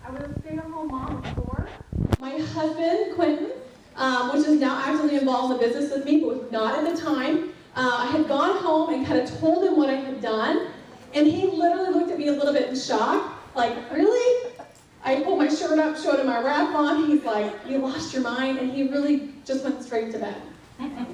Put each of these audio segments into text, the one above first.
I was a stay-at-home mom before. My husband, Quentin, which is now actively involved in the business with me, but was not at the time. I had gone home and kind of told him what I had done, and he literally looked at me a little bit in shock, like, really? I pulled my shirt up, showed him my wrap on. He's like, you lost your mind, and he really just went straight to bed.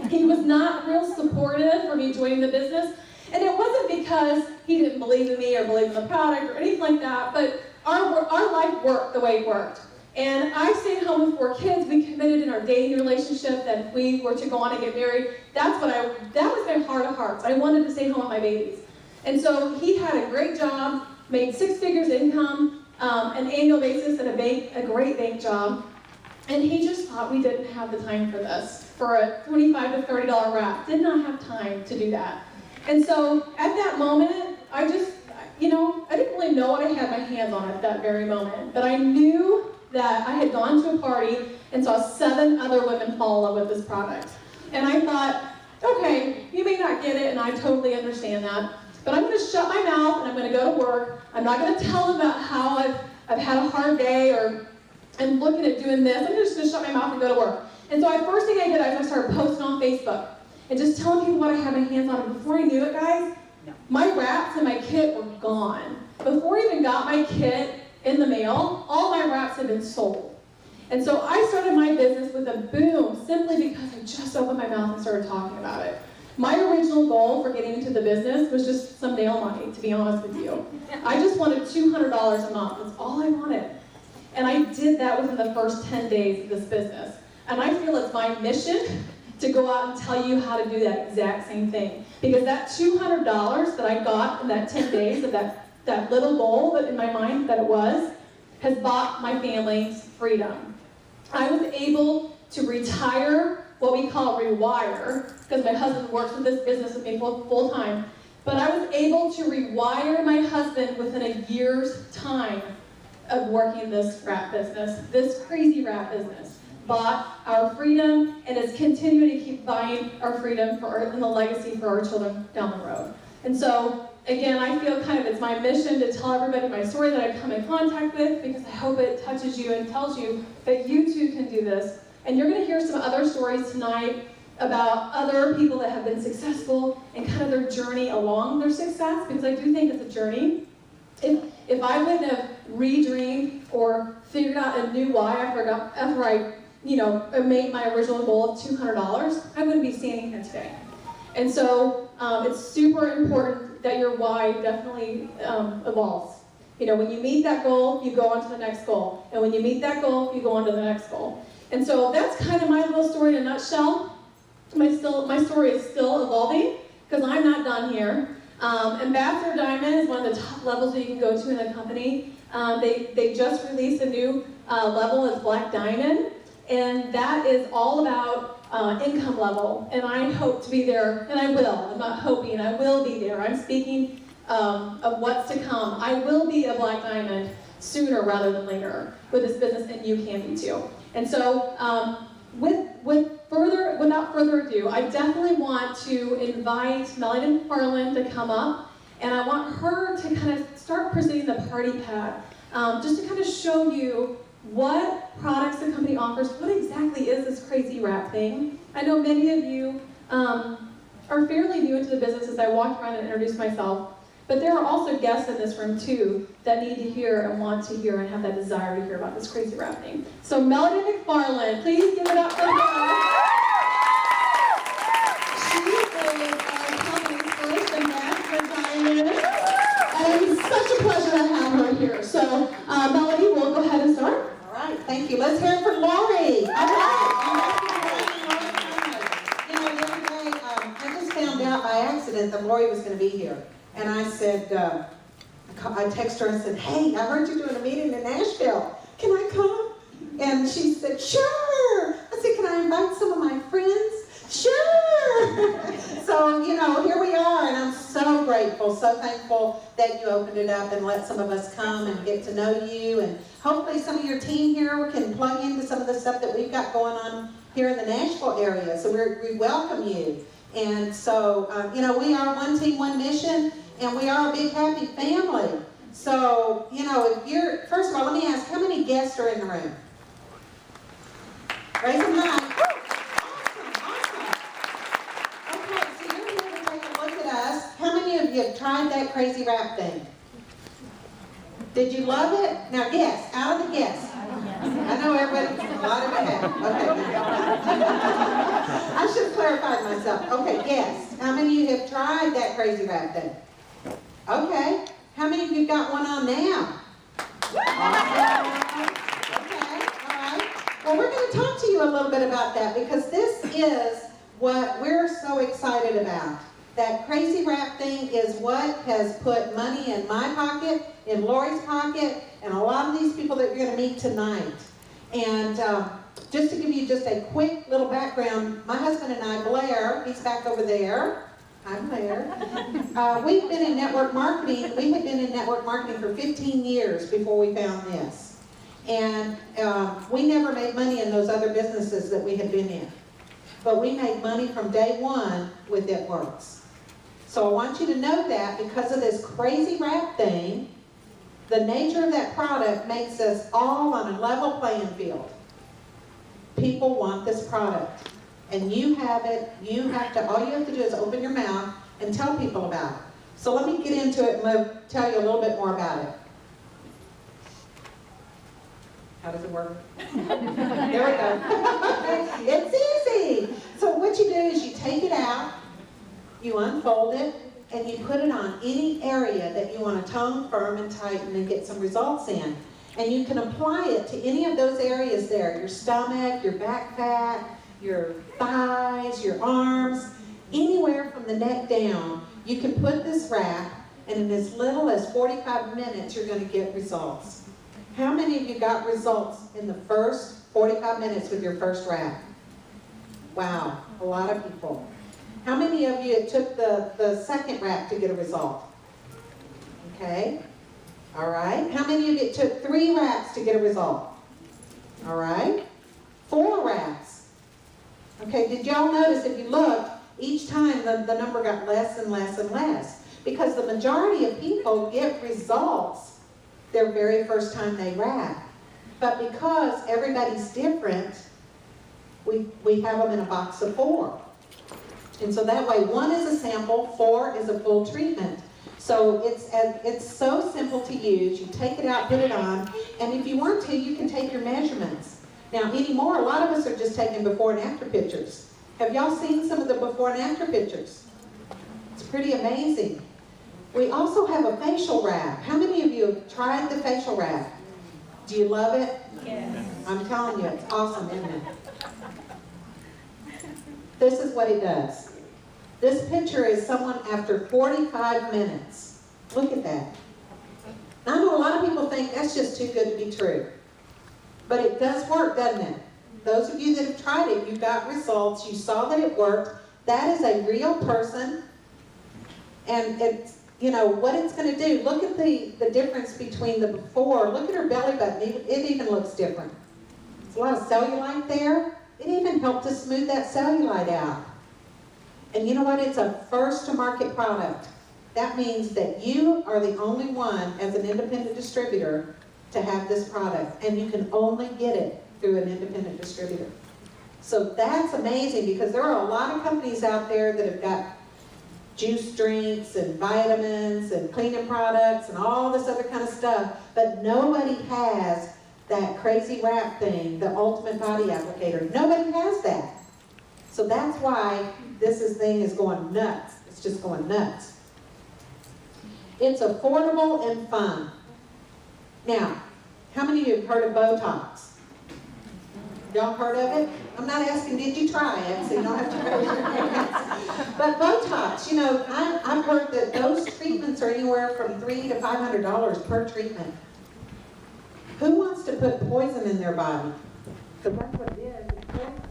He was not real supportive for me joining the business, and it wasn't because he didn't believe in me or believe in the product or anything like that, but our life worked the way it worked. And I stayed home with 4 kids. We committed in our dating relationship that if we were to go on and get married, that was my heart of hearts. I wanted to stay home with my babies. And so he had a great job, made 6 figures income, an annual basis at a great bank job. And he just thought we didn't have the time for this, for a $25 to $30 wrap. Did not have time to do that. And so at that moment, I didn't really know what I had my hands on at that very moment. But I knew that I had gone to a party and saw 7 other women fall in love with this product. And I thought, okay, you may not get it, and I totally understand that, but I'm going to shut my mouth and I'm going to go to work. I'm not going to tell them about how I've had a hard day or I'm looking at doing this. I'm just going to shut my mouth and go to work. And so the first thing I did, I started posting on Facebook and just telling people what I had my hands on. And before I knew it, guys, my wraps and my kit were gone. Before I even got my kit in the mail, all my wraps had been sold. And so I started my business with a boom simply because I just opened my mouth and started talking about it. My original goal for getting into the business was just some nail money, to be honest with you. I just wanted $200 a month. That's all I wanted. And I did that within the first 10 days of this business. And I feel it's my mission to go out and tell you how to do that exact same thing. Because that $200 that I got in that 10 days of that little goal that in my mind that it was, has bought my family's freedom. I was able to retire, what we call rewire, because my husband works with this business with me full time, but I was able to rewire my husband within a year's time of working this wrap business, this crazy wrap business. Bought our freedom and is continuing to keep buying our freedom and the legacy for our children down the road. And so, again, I feel it's my mission to tell everybody my story that I've come in contact with, because I hope it touches you and tells you that you too can do this. And you're going to hear some other stories tonight about other people that have been successful and kind of their journey along their success, because I do think it's a journey. If I wouldn't have redreamed or figured out a new why after I made my original goal of $200, I wouldn't be standing here today. And so it's super important that your why definitely evolves. When you meet that goal, you go on to the next goal. And when you meet that goal, you go on to the next goal. And so that's kind of my little story in a nutshell. My story is still evolving, because I'm not done here. Ambassador Diamond is one of the top levels that you can go to in the company. They just released a new level as Black Diamond, and that is all about income level, and I hope to be there, and I will. I'm not hoping, I will be there. I'm speaking of what's to come. I will be a Black Diamond sooner rather than later with this business, and you can be too. And so without further ado, I definitely want to invite Melody McFarland to come up, and I want her to kind of start presenting the party pad, just to kind of show you what products the company offers. What exactly is this crazy wrap thing? I know many of you are fairly new into the business as I walk around and introduce myself, but there are also guests in this room too that need to hear and want to hear and have that desire to hear about this crazy wrap thing. So Melody McFarland, please give it up for her. She is our company's first Ambassador Diamond, and it's such a pleasure to have her here. So Melody, we'll go ahead and start. All right, thank you. Let's hear it for Lori. All right. The other day, I just found out by accident that Lori was going to be here. And I said, I texted her and said, hey, I heard you're doing a meeting in Nashville. Can I come? And she said, sure. I said, can I invite some of my friends? Sure. So, here we are, and I'm so grateful, so thankful that you opened it up and let some of us come and get to know you. And hopefully some of your team here can plug into some of the stuff that we've got going on here in the Nashville area. So we welcome you. And so, we are one team, one mission, and we are a big, happy family. So, you know, if you're, first of all, let me ask, how many guests are in the room? Raise them high. Awesome, awesome. Okay, so you're here to take a look at us. How many of you have tried that crazy wrap thing? Did you love it? Now guess, out of the guess. I know everybody, a lot of you have. Okay. I should have clarified myself. Okay, guess. How many of you have tried that crazy wrap thing? Okay. How many of you got one on now? Okay, all right. Well, we're going to talk to you a little bit about that because this is what we're so excited about. That crazy wrap thing is what has put money in my pocket, in Lori's pocket, and a lot of these people that you're going to meet tonight. And just to give you just a quick little background, my husband and I, Blair, he's back over there. Hi, Blair. We've been in network marketing. We had been in network marketing for 15 years before we found this. And we never made money in those other businesses that we had been in. But we made money from day one with It Works. So I want you to know that because of this crazy wrap thing, the nature of that product makes us all on a level playing field. People want this product. And you have it, all you have to do is open your mouth and tell people about it. So let me get into it and I'll tell you a little bit more about it. How does it work? There we go. It's easy. So what you do is you take it out, you unfold it, and you put it on any area that you want to tone, firm, and tighten and get some results in. And you can apply it to any of those areas there, your stomach, your back fat, your thighs, your arms, anywhere from the neck down. You can put this wrap, and in as little as 45 minutes, you're going to get results. How many of you got results in the first 45 minutes with your first wrap? Wow, a lot of people. How many of you it took the second wrap to get a result? Okay, all right. How many of you it took 3 wraps to get a result? All right, 4 wraps. Okay, did y'all notice if you looked, each time the number got less and less and less? Because the majority of people get results their very first time they wrap. But because everybody's different, we have them in a box of 4. And so that way, 1 is a sample, 4 is a full treatment. So it's so simple to use. You take it out, put it on, and if you want to, you can take your measurements. Now anymore, a lot of us are just taking before and after pictures. Have y'all seen some of the before and after pictures? It's pretty amazing. We also have a facial wrap. How many of you have tried the facial wrap? Do you love it? Yes. I'm telling you, it's awesome, isn't it? This is what it does. This picture is someone after 45 minutes. Look at that. Now, I know a lot of people think that's just too good to be true. But it does work, doesn't it? Those of you that have tried it, you got results, you saw that it worked. That is a real person. And it's, you know, what it's going to do, look at the difference between the before. Look at her belly button. It even looks different. There's a lot of cellulite there. It even helped to smooth that cellulite out. And you know what? It's a first-to-market product. That means that you are the only one, as an independent distributor, to have this product. And you can only get it through an independent distributor. So that's amazing because there are a lot of companies out there that have got juice drinks and vitamins and cleaning products and all this other kind of stuff, but nobody has that crazy wrap thing, the ultimate body applicator. Nobody has that. So that's why this thing is going nuts. It's just going nuts. It's affordable and fun. Now, how many of you have heard of Botox? Y'all heard of it? I'm not asking, did you try it? So you don't have to raise your hands. But Botox, you know, I've heard that those treatments are anywhere from $300 to $500 per treatment. Who wants to put poison in their body? Because that's what it is. It's poison.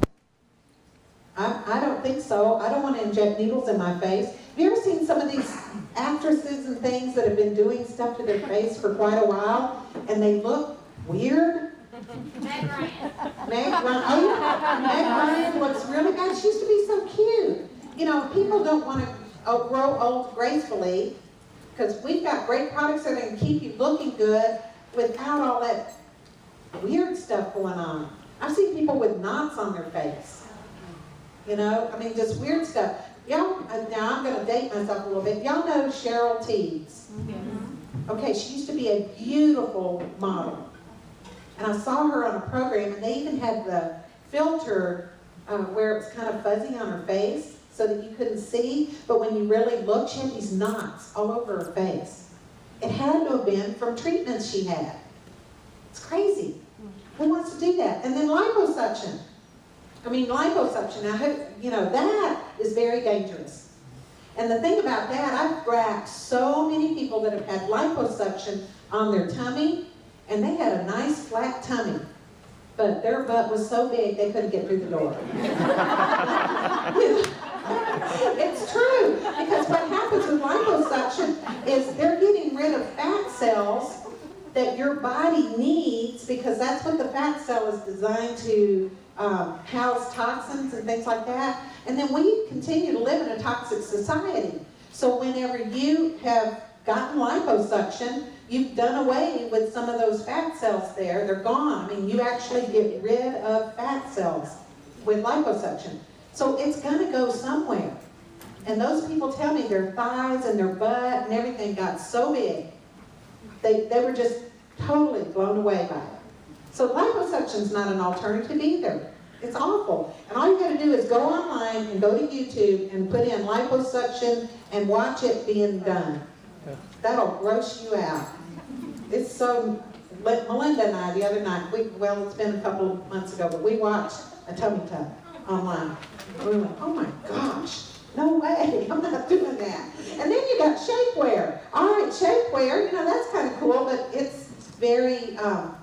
I don't think so. I don't want to inject needles in my face. Have you ever seen some of these actresses and things that have been doing stuff to their face for quite a while, and they look weird? Meg Ryan. Meg Ryan. Oh yeah, Meg Ryan looks really bad. She used to be so cute. You know, people don't want to grow old gracefully. Because we've got great products that are going to keep you looking good without all that weird stuff going on. I've seen people with knots on their face. You know, I mean, just weird stuff. Y'all, now I'm going to date myself a little bit. Y'all know Cheryl Teagues. Okay, she used to be a beautiful model. And I saw her on a program, and they even had the filter where it was kind of fuzzy on her face so that you couldn't see. But when you really looked, she had these knots all over her face. It had to have been from treatments she had. It's crazy. Who wants to do that? And then liposuction. I mean, liposuction, now, you know, that is very dangerous. And the thing about that, I've wrapped so many people that have had liposuction on their tummy, and they had a nice flat tummy, but their butt was so big they couldn't get through the door. It's true, because what happens with liposuction is they're getting rid of fat cells that your body needs, because that's what the fat cell is designed to house toxins and things like that. And then we continue to live in a toxic society. So whenever you have gotten liposuction, you've done away with some of those fat cells there. They're gone. I mean, you actually get rid of fat cells with liposuction. So it's going to go somewhere. And those people tell me their thighs and their butt and everything got so big, they were just totally blown away by it. So liposuction's not an alternative either. It's awful. And all you got to do is go online and go to YouTube and put in liposuction and watch it being done. That'll gross you out. It's so, Melinda and I the other night, well, it's been a couple of months ago, but we watched a tummy tuck online. And we went, oh my gosh, no way, I'm not doing that. And then you got shapewear. All right, shapewear, you know, that's kind of cool, but it's very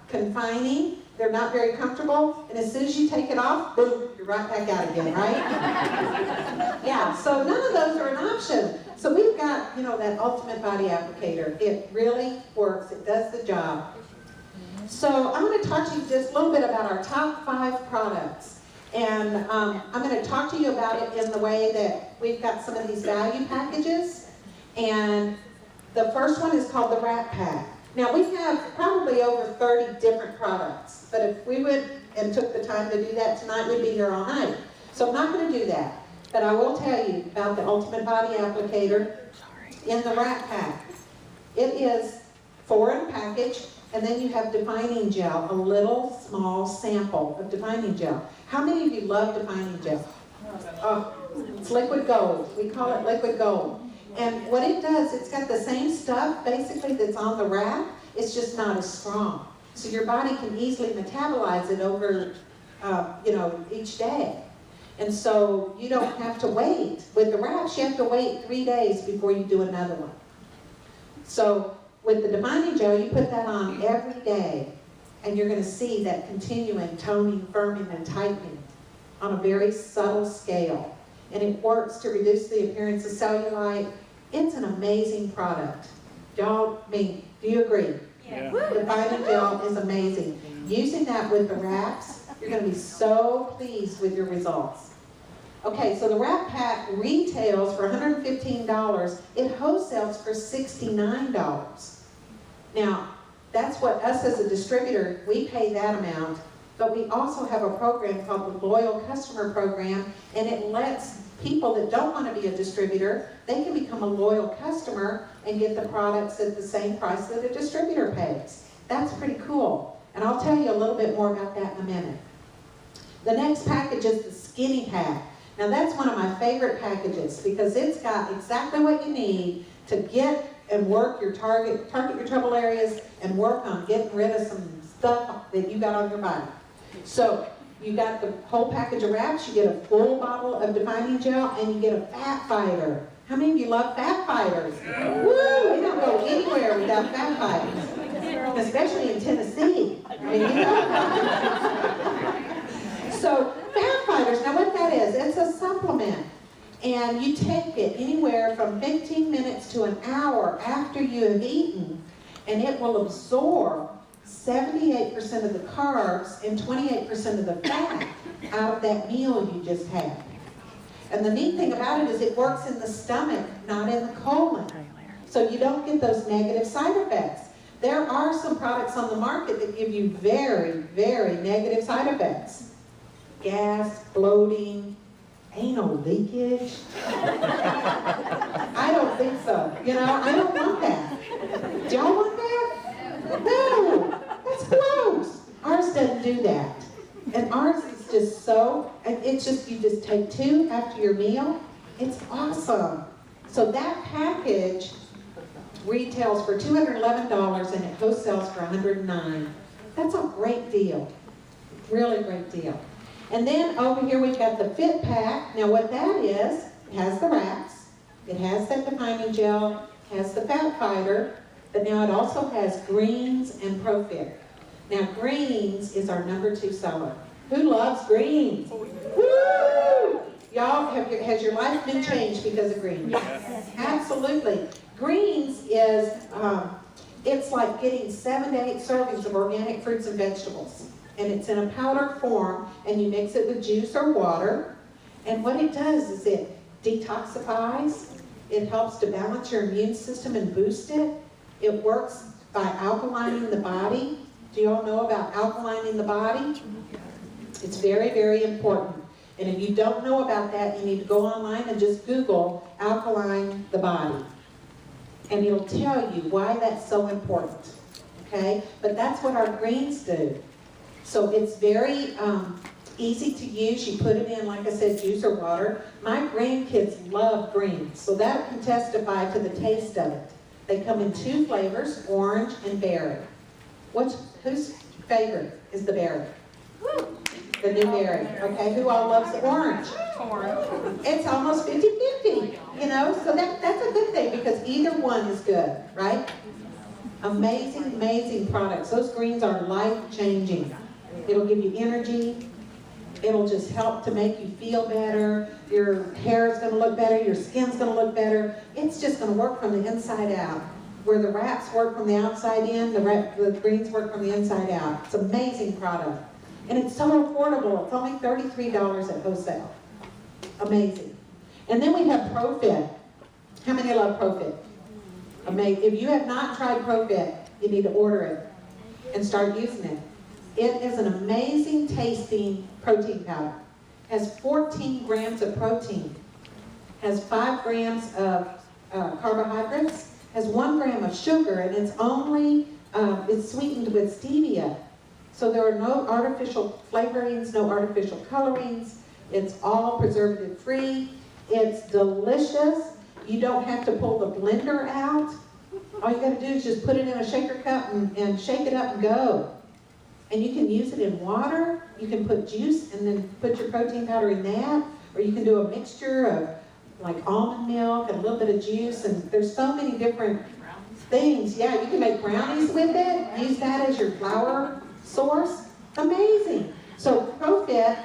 confining. They're not very comfortable, and as soon as you take it off, boom, you're right back out again, right? Yeah, so none of those are an option. So we've got, you know, that Ultimate Body Applicator. It really works. It does the job. So I'm going to talk to you just a little bit about our top 5 products. And I'm going to talk to you about it in the way that we've got some of these value packages. And the first one is called the Wrap Pack. Now we have probably over 30 different products, but if we would and took the time to do that tonight, we'd be here all night. So I'm not going to do that, but I will tell you about the Ultimate Body Applicator in the Wrap Pack. It is 4 in a package, and then you have defining gel, a little small sample of defining gel. How many of you love defining gel? Oh, it's liquid gold. We call it liquid gold. And what it does, it's got the same stuff, basically, that's on the wrap. It's just not as strong. So your body can easily metabolize it over, you know, each day. And so you don't have to wait. With the wraps, you have to wait 3 days before you do another one. So with the defining gel, you put that on every day, and you're going to see that continuing toning, firming, and tightening on a very subtle scale. And it works to reduce the appearance of cellulite. It's an amazing product. Y'all, do you agree? Yeah. The defining gel is amazing. Using that with the wraps, you're going to be so pleased with your results. Okay, so the Wrap Pack retails for $115. It wholesales for $69. Now, that's what us as a distributor, we pay that amount, but we also have a program called the Loyal Customer Program, and it lets people that don't want to be a distributor, they can become a loyal customer and get the products at the same price that a distributor pays. That's pretty cool. And I'll tell you a little bit more about that in a minute. The next package is the Skinny Pack. Now that's one of my favorite packages because it's got exactly what you need to get and work your target your trouble areas and work on getting rid of some stuff that you got on your body. So you got the whole package of wraps, you get a full bottle of defining gel, and you get a fat fighter. How many of you love fat fighters? Woo! We don't go anywhere without fat fighters, especially in Tennessee. I mean, you know. So fat fighters, now what that is, it's a supplement. And you take it anywhere from 15 minutes to an hour after you have eaten, and it will absorb 78% of the carbs and 28% of the fat out of that meal you just had. And the neat thing about it is it works in the stomach, not in the colon. so you don't get those negative side effects. There are some products on the market that give you very, very negative side effects. Gas, bloating, anal leakage. I don't think so. You know, I don't want that. Do y'all want that? No, that's gross. Ours doesn't do that. And ours is just so, it's just, you just take 2 after your meal. It's awesome. So that package retails for $211 and it wholesales for $109. That's a great deal. Really great deal. And then over here we've got the Fit Pack. Now what that is, it has the wraps, it has that defining gel, it has the fat fighter, but now it also has greens and ProFit. Now greens is our #2 seller. Who loves greens? Woo! Y'all, has your life been changed because of greens? Yes. Absolutely. Greens is, it's like getting 7 to 8 servings of organic fruits and vegetables. And it's in a powder form, and you mix it with juice or water. And what it does is it detoxifies, it helps to balance your immune system and boost it. It works by alkalining the body. Do you all know about alkalining the body? It's very, very important. And if you don't know about that, you need to go online and just Google alkaline the body. And it'll tell you why that's so important. Okay? But that's what our greens do. So it's very easy to use. You put it in, like I said, juice or water. My grandkids love greens, so that can testify to the taste of it. They come in 2 flavors, orange and berry. Whose favorite is the berry? The new berry. Okay, who all loves the orange? It's almost 50-50, you know, so that's a good thing because either one is good, right? Amazing, amazing products. Those greens are life-changing. It'll give you energy. It'll just help to make you feel better. Your hair is going to look better. Your skin's going to look better. It's just going to work from the inside out. Where the wraps work from the outside in, the greens work from the inside out. It's an amazing product. And it's so affordable. It's only $33 at wholesale. Amazing. And then we have ProFit. How many love ProFit? Amazing. If you have not tried ProFit, you need to order it and start using it. It is an amazing tasting protein powder. It has 14 grams of protein. It has 5 grams of carbohydrates. It has 1 gram of sugar, and it's only, it's sweetened with stevia. So there are no artificial flavorings, no artificial colorings. It's all preservative free. It's delicious. You don't have to pull the blender out. All you got to do is just put it in a shaker cup and shake it up and go. And you can use it in water. You can put juice and then put your protein powder in that. Or you can do a mixture of like almond milk and a little bit of juice. And there's so many different things. Yeah, you can make brownies with it. Use that as your flour source. Amazing. So ProFit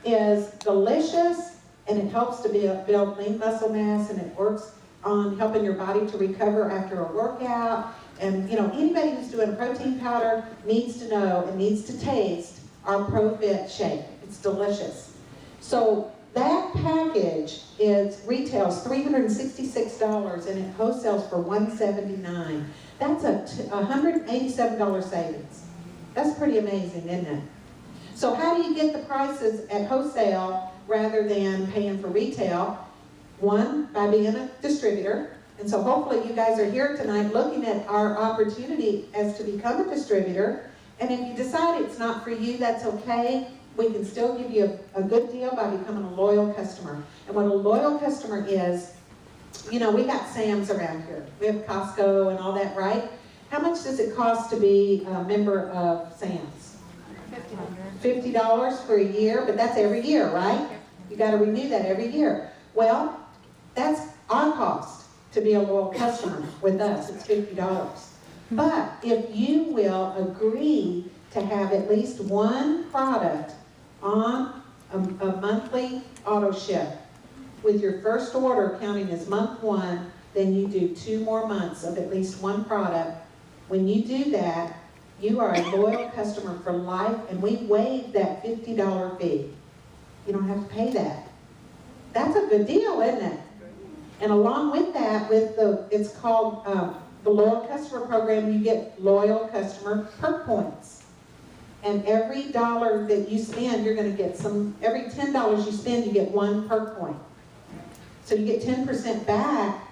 is delicious, and it helps to build lean muscle mass, and it works on helping your body to recover after a workout. And you know, anybody who's doing a protein powder needs to know and needs to taste our ProFit shake. It's delicious. So that package retails $366 and it wholesales for $179. That's a $187 savings. That's pretty amazing, isn't it? So how do you get the prices at wholesale rather than paying for retail? One, by being a distributor. And so hopefully you guys are here tonight looking at our opportunity as to become a distributor. And if you decide it's not for you, that's okay. We can still give you a good deal by becoming a loyal customer. And what a loyal customer is, you know, we got Sam's around here. We have Costco and all that, right? How much does it cost to be a member of Sam's? $50 for a year, but that's every year, right? You got to renew that every year. Well, that's our cost to be a loyal customer with us. It's $50. But if you will agree to have at least one product on a monthly auto ship, with your first order counting as month 1, then you do 2 more months of at least one product. When you do that, you are a loyal customer for life, and we waive that $50 fee. You don't have to pay that. That's a good deal, isn't it? And along with that, it's called the Loyal Customer Program, you get loyal customer perk points. And every dollar that you spend, you're going to get every $10 you spend, you get 1 perk point. So you get 10% back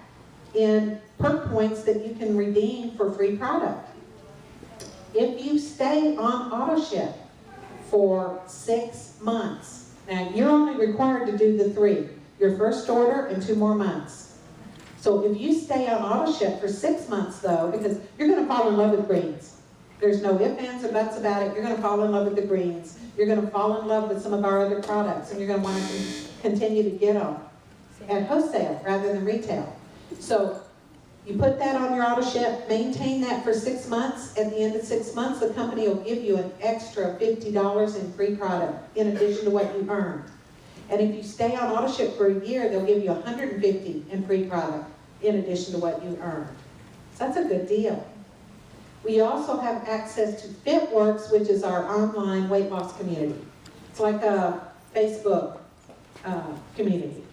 in perk points that you can redeem for free product. If you stay on AutoShip for 6 months, now you're only required to do the 3, your first order and 2 more months. So if you stay on AutoShip for 6 months though, because you're going to fall in love with greens. There's no ifs, ands, or buts about it. You're going to fall in love with the greens. You're going to fall in love with some of our other products, and you're going to want to continue to get them at wholesale rather than retail. So you put that on your AutoShip, maintain that for 6 months. At the end of 6 months, the company will give you an extra $50 in free product in addition to what you earned. And if you stay on AutoShip for a year, they'll give you $150 in free product in addition to what you earned. So that's a good deal. We also have access to FitWorks, which is our online weight loss community. It's like a Facebook community.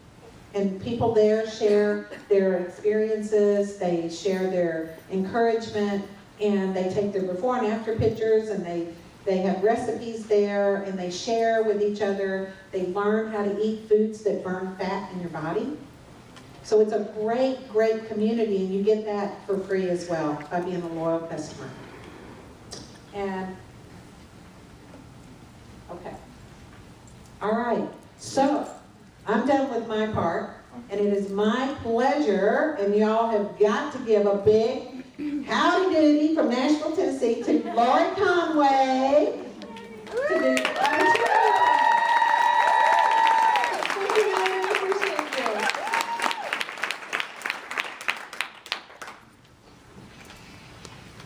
And people there share their experiences, they share their encouragement, and they take their before and after pictures, and they have recipes there, and they share with each other. They learn how to eat foods that burn fat in your body. So it's a great, great community, and you get that for free as well by being a loyal customer. And, okay. All right, so I'm done with my part, and it is my pleasure, and y'all have got to give a big howdy doody from Nashville, Tennessee to Lori Conway to do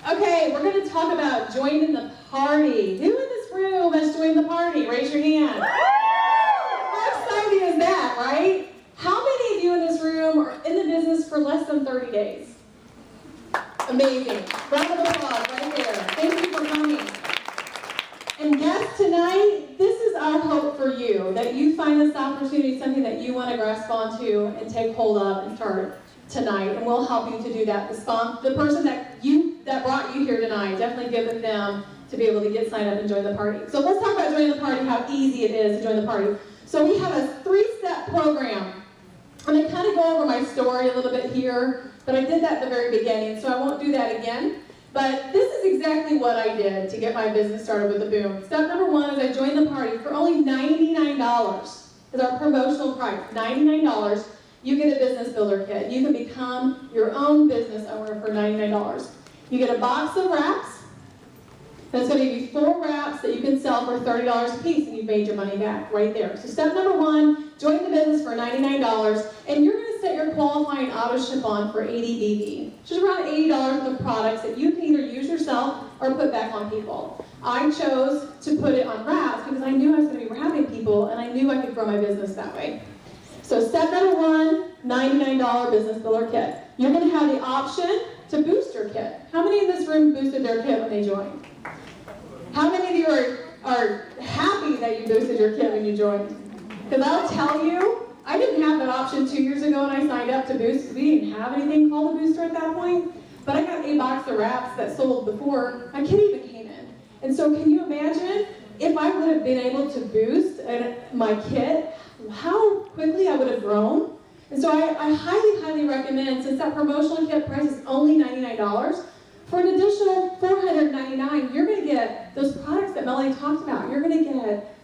Okay, we're going to talk about joining the party. Who in this room has joined the party? Raise your hand. How exciting is that, right? How many of you in this room are in the business for less than 30 days? Amazing. Round of applause right there. Thank you for coming. And guests, tonight, this is our hope for you, that you find this opportunity something that you want to grasp onto and take hold of and start tonight, and we'll help you to do that. The person that brought you here tonight, definitely give it them to be able to get signed up and join the party. So let's talk about joining the party, how easy it is to join the party. So we have a 3-step program. I'm going to kind of go over my story a little bit here, but I did that at the very beginning, so I won't do that again. But this is exactly what I did to get my business started with the Boom. Step number 1 is I joined the party for only $99 is our promotional price, $99. You get a business builder kit. You can become your own business owner for $99. You get a box of wraps. That's going to give you 4 wraps that you can sell for $30 a piece, and you've made your money back right there. So step number 1, join the business for $99, and you're going to set your qualifying auto ship on for 80 BB, which is around $80 worth of products that you can either use yourself or put back on people. I chose to put it on wraps because I knew I was going to be wrapping people, and I knew I could grow my business that way. So step number 1, $99 business builder kit. You're going to have the option to boost your kit. How many in this room boosted their kit when they joined? How many of you are happy that you boosted your kit when you joined? Because I'll tell you, I didn't have that option 2 years ago when I signed up to boost. We didn't have anything called a booster at that point. But I got a box of wraps that sold before my kit even came in. And so can you imagine if I would have been able to boost my kit, how quickly I would have grown? And so I highly, highly recommend, since that promotional kit price is only $99, for an additional $499, you're going to get those products that Melanie talked about. You're going to get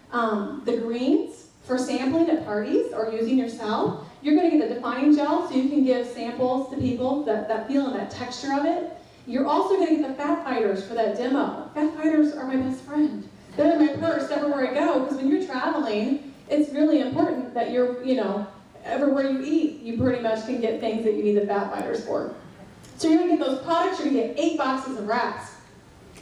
the greens for sampling at parties or using yourself. You're going to get the defining gel so you can give samples to people, that feel and that texture of it. You're also going to get the fat fighters for that demo. Fat fighters are my best friend. They're in my purse everywhere I go, because when you're traveling, it's really important that you're, everywhere you eat, you pretty much can get things that you need the fat fighters for. So you're going to get those products, you're going to get 8 boxes of wraps.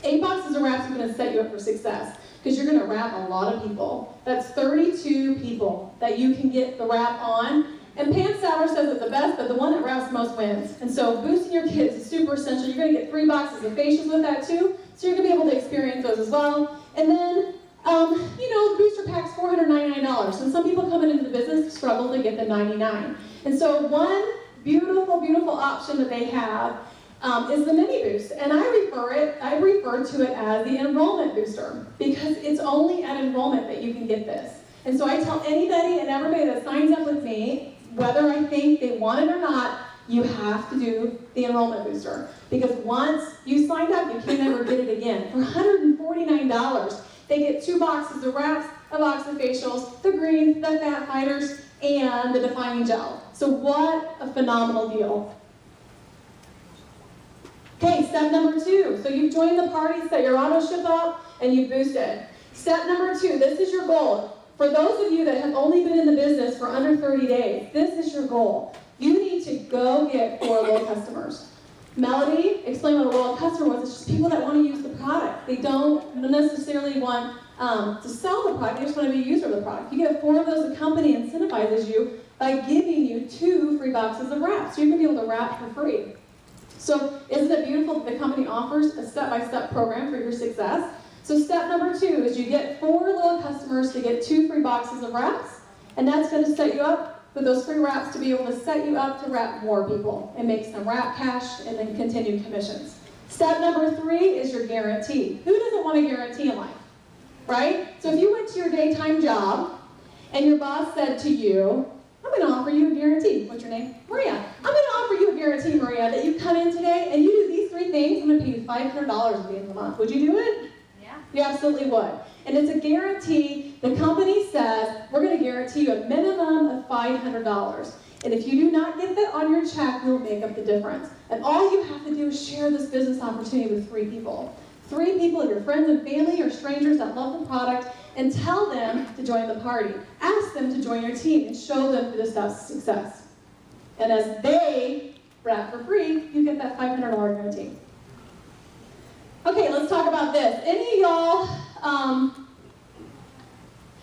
8 boxes of wraps are going to set you up for success, because you're going to wrap a lot of people. That's 32 people that you can get the wrap on. And Pam Sauer says it's the best, but the one that wraps most wins. And so boosting your kids is super essential. You're going to get 3 boxes of facials with that too, so you're going to be able to experience those as well. And then, the booster pack's $499. And some people coming into the business struggle to get the $99. And so one beautiful, beautiful option that they have is the mini boost. And I refer to it as the enrollment booster because it's only at enrollment that you can get this. And so I tell anybody and everybody that signs up with me, whether I think they want it or not, you have to do the enrollment booster. Because once you signed up, you can never get it again. For $149, they get 2 boxes of wraps, a box of facials, the greens, the fat fighters, and the defining gel. So what a phenomenal deal. Okay, step number 2. So you've joined the party, set your auto ship up, and you've boosted. Step number 2, this is your goal. For those of you that have only been in the business for under 30 days, this is your goal. You need to go get 4 loyal customers. Melody explained what a loyal customer was. It's just people that want to use the product. They don't necessarily want to sell the product. They just want to be a user of the product. You get 4 of those. The company incentivizes you by giving you 2 free boxes of wraps. So you're going to be able to wrap for free. So isn't it beautiful that the company offers a step-by-step program for your success? So step number 2 is you get 4 loyal customers to get 2 free boxes of wraps, and that's going to set you up with those free wraps to be able to set you up to wrap more people and make some wrap cash and then continued commissions. Step number 3 is your guarantee. Who doesn't want a guarantee in life, right? So if you went to your daytime job and your boss said to you, I'm going to offer you a guarantee. What's your name? Maria. I'm going to offer you a guarantee, Maria, that you come in today and you do these 3 things. I'm going to pay you $500 at the end of the month. Would you do it? Yeah. You absolutely would. And it's a guarantee. The company says, we're going to guarantee you a minimum of $500. And if you do not get that on your check, we'll make up the difference. And all you have to do is share this business opportunity with 3 people. 3 people, your friends and family or strangers that love the product, and tell them to join the party. Ask them to join your team and show them the steps to success. And as they wrap for free, you get that $500 guarantee. Okay, let's talk about this. Any of y'all,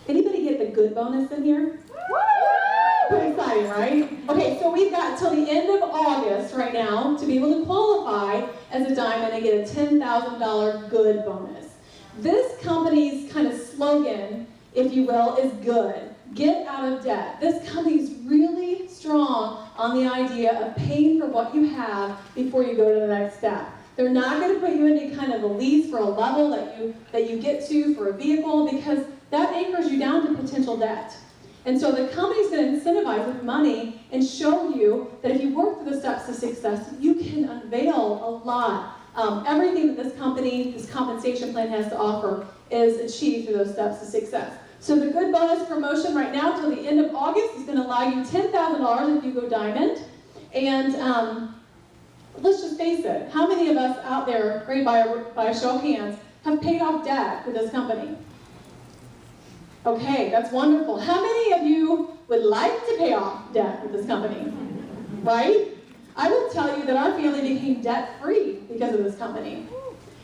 anybody get the good bonus in here? Pretty exciting, right? Okay, so we've got till the end of August right now to be able to qualify as a diamond and get a $10,000 good bonus. This company's kind of slogan, if you will, is good. Get out of debt. This company's really strong on the idea of paying for what you have before you go to the next step. They're not going to put you into kind of a lease for a level that you get to for a vehicle because that anchors you down to potential debt. And so the company's going to incentivize with money and show you that if you work through the steps to success, you can unveil a lot. Everything that this company, this compensation plan has to offer is achieved through those steps to success. So the good bonus promotion right now till the end of August is going to allow you $10,000 if you go diamond. And let's just face it, how many of us out there, right, by a show of hands, have paid off debt with this company? Okay, that's wonderful. How many of you would like to pay off debt with this company? Right? I will tell you that our family became debt-free because of this company.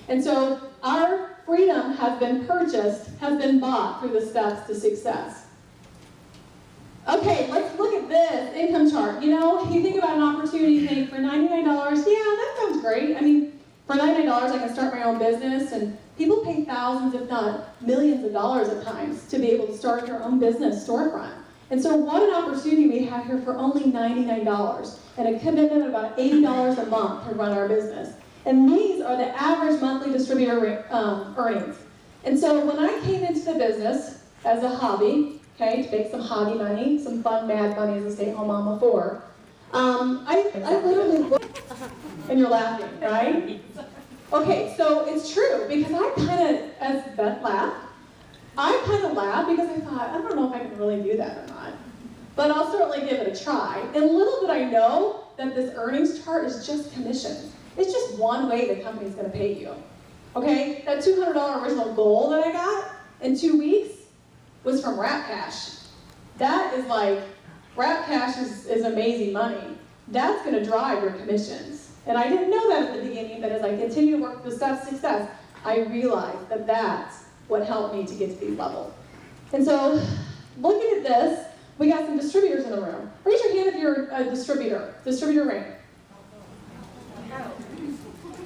And so our freedom has been purchased, has been bought through the steps to success. Okay, let's look at this income chart. You know, you think about an opportunity, you think for $99, yeah, that sounds great. I mean, for $99, I can start my own business, and people pay thousands, if not millions of dollars at times to be able to start your own business storefront. And so what an opportunity we have here for only $99 and a commitment of about $80 a month to run our business. And these are the average monthly distributor earnings. And so when I came into the business as a hobby, okay, to make some hobby money, some fun, mad money as a stay-at-home mom of 4, I literally looked, and you're laughing, right? Okay, so it's true, because I kind of, as Beth laughed, I kind of laughed because I thought, I don't know if I can really do that or not. But I'll certainly give it a try. And little did I know that this earnings chart is just commissions. It's just one way the company's going to pay you. Okay, that $200 original goal that I got in 2 weeks was from Wrap Cash. That is like, Wrap Cash is amazing money. That's going to drive your commissions. And I didn't know that at the beginning, but as I continue to work the steps to success, I realized that that's what helped me to get to these levels. And so, looking at this, we got some distributors in the room. Raise your hand if you're a distributor. Distributor ring.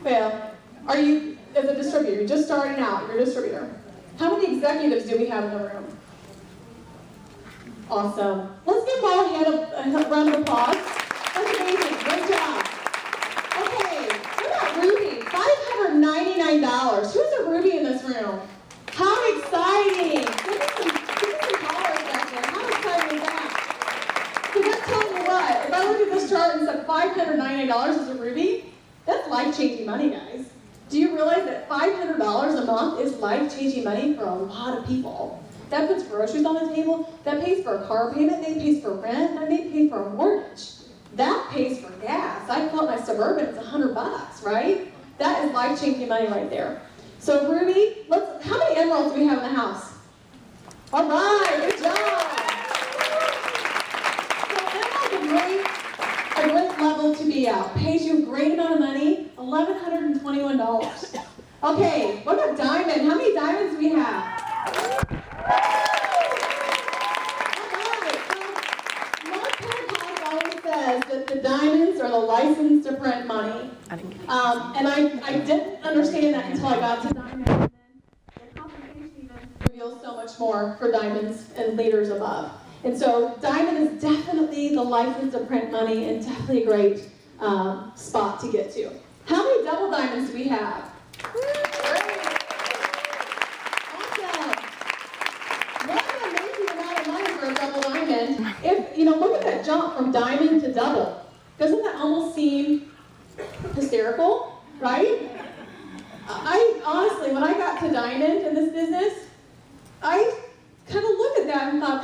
Well, are you, as a distributor, you're just starting out, you're a distributor. How many executives do we have in the room? Awesome. Let's give Paul a round of applause. That's amazing. $599. Who's a Ruby in this room? How exciting! Give me some callers back there. How exciting is that? Because I'm telling you what, if I look at this chart and said $599 is a Ruby, that's life-changing money, guys. Do you realize that $500 a month is life-changing money for a lot of people? That puts groceries on the table, that pays for a car payment, that pays for rent, that may pay for a mortgage. That pays for gas. I fill up my Suburban, it's $100, right? That is life-changing money right there. So Ruby, how many emeralds do we have in the house? All right, good job. So emerald's a great level to be at. Pays you a great amount of money, $1,121. Okay, what about diamond? How many diamonds do we have? That the diamonds are the license to print money. And I didn't understand that until I got to diamonds. And then the compensation even reveals so much more for diamonds and leaders above. And so diamond is definitely the license to print money and definitely a great spot to get to. How many double diamonds do we have? Great. Awesome. What an amazing amount of money for a double diamond. If, look at that jump from diamond to double. Doesn't that almost seem hysterical, right? I honestly, when I got to diamond in this business, I kind of looked at that and thought,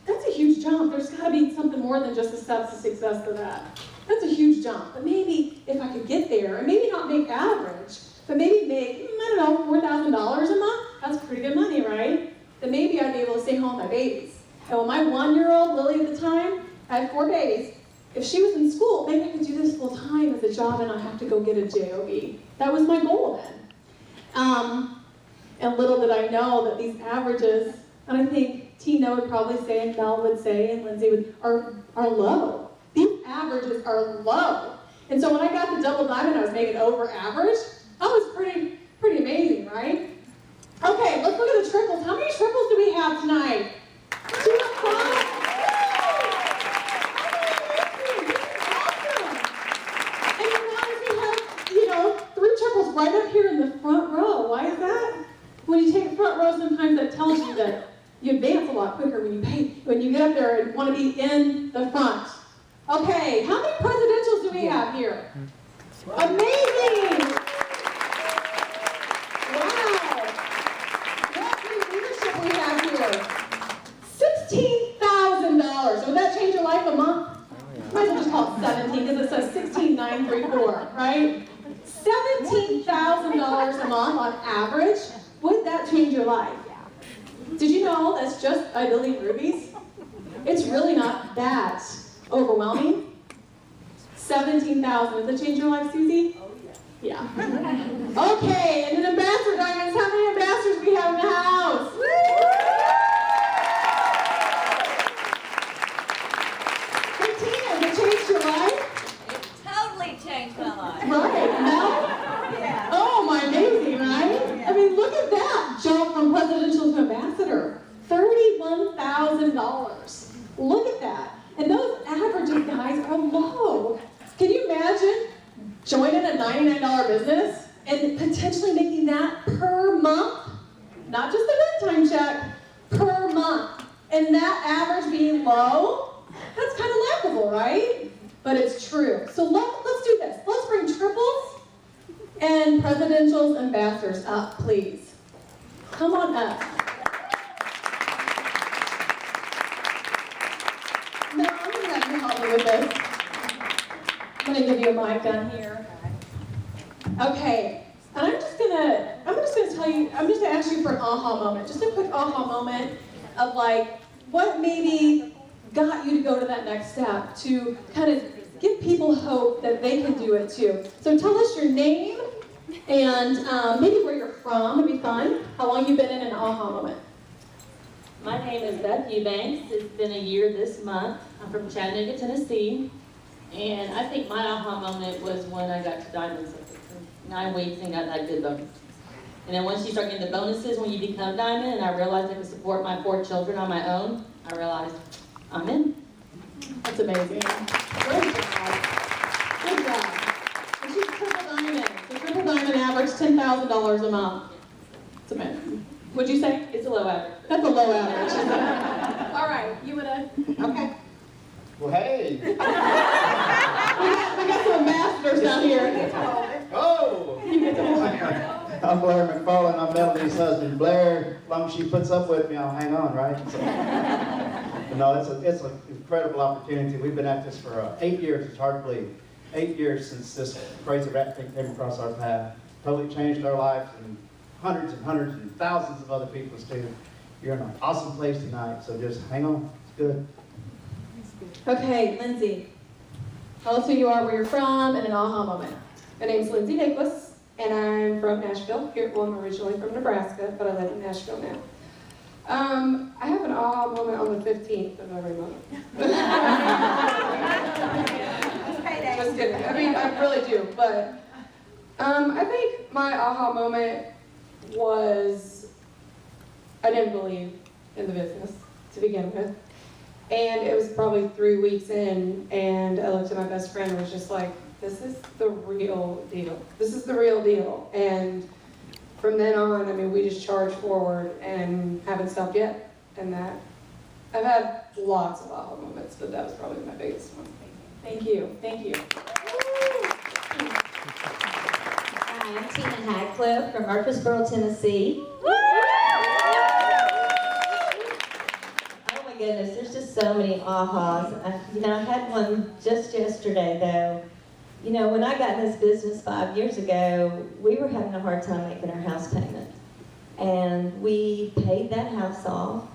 that's a huge jump. There's got to be something more than just a steps to success to that. That's a huge jump. But maybe if I could get there, and maybe not make average, but maybe make, $4,000 a month, that's pretty good money, right? Then maybe I'd be able to stay home with my babies. And when my 1-year-old, Lily at the time, I had 4 babies, if she was in school, maybe I could do this full time as a job and not have to go get a job. That was my goal then. And little did I know that these averages, and I think Tina would probably say, and Mel would say, and Lindsay would, are low. These averages are low. And so when I got the double diamond, I was making over average. That was pretty amazing, right? Okay, let's look at the triples. How many triples do we have tonight? 2 and 5. Right up here in the front row. Why is that? When you take a front row, sometimes that tells you that you advance a lot quicker when you get up there and want to be in the front. Okay, how many presidentials do we have here? Amazing! Wow! What great leadership we have here. $16,000. Would that change your life a month? Might as well just call it 17 because it says 16,934, right? $17,000 a month on average. Would that change your life? Did you know that's just by building rubies? It's really not that overwhelming. 17,000. Does that change your life, Susie? Oh, yeah. Yeah. Okay, and then ambassador diamonds. How many ambassadors do we have in the house? Hey, Tina, has it changed your life? Changed my life. Right. Yeah. Oh, my amazing, right? I mean, look at that jump from presidential to ambassador. $31,000. Look at that. And those averages, guys, are low. Can you imagine joining a $99 business and potentially making that per month? Not just a one-time check, per month. And that average being low? That's kind of laughable, right? But it's true. So let's do this. Let's bring triples and presidentials and ambassadors up, please. Come on up. No, I'm going to have you help me with this. I'm going to give you a mic down here. Okay. And I'm just going to tell you, I'm just going to ask you for an aha moment. Just a quick aha moment of like, what maybe got you to go to that next step, to kind of give people hope that they can do it too. So tell us your name and maybe where you're from. It'd be fun. How long you've been in an aha moment. My name is Beth Eubanks. It's been a year this month. I'm from Chattanooga, Tennessee. And I think my aha moment was when I got to diamonds after 9 weeks and got that good bonus. And then once you start getting the bonuses when you become diamond, and I realized I could support my 4 children on my own, I realized I'm in. That's amazing. Great job. Good job. And she's triple diamond. So triple Diamond average $10,000 a month. It's amazing. Would you say? It's a low average. That's a low average. All right, you would have. Okay. Well, hey. We got some ambassadors down here. Oh! You get to hold it. I'm Blair McFarland. I'm Melanie's husband. Blair, as long as she puts up with me, I'll hang on, right? So, but no, it's an incredible opportunity. We've been at this for 8 years. It's hard to believe. 8 years since this crazy rat thing came across our path. Totally changed our lives, and hundreds and thousands of other people's too. You're in an awesome place tonight, so just hang on. It's good. Okay, Lindsay. Tell us who you are, where you're from, and an aha moment. My name's Lindsay Nicholas, and I'm from Nashville. Well, I'm originally from Nebraska, but I live in Nashville now. I have an aha moment on the 15th of every month. Just kidding. I mean, I really do, but I think my aha moment was I didn't believe in the business to begin with. And it was probably 3 weeks in, and I looked at my best friend and was just like, this is the real deal. This is the real deal. And from then on, I mean, we just charged forward and haven't stopped yet. And that, I've had lots of aha moments, but that was probably my biggest one. Thank you. Thank you. Hi, I'm Tina Hadcliffe from Murfreesboro, Tennessee. Oh my goodness, there's just so many ahas. I had one just yesterday though. You know, when I got in this business 5 years ago, we were having a hard time making our house payment. And we paid that house off.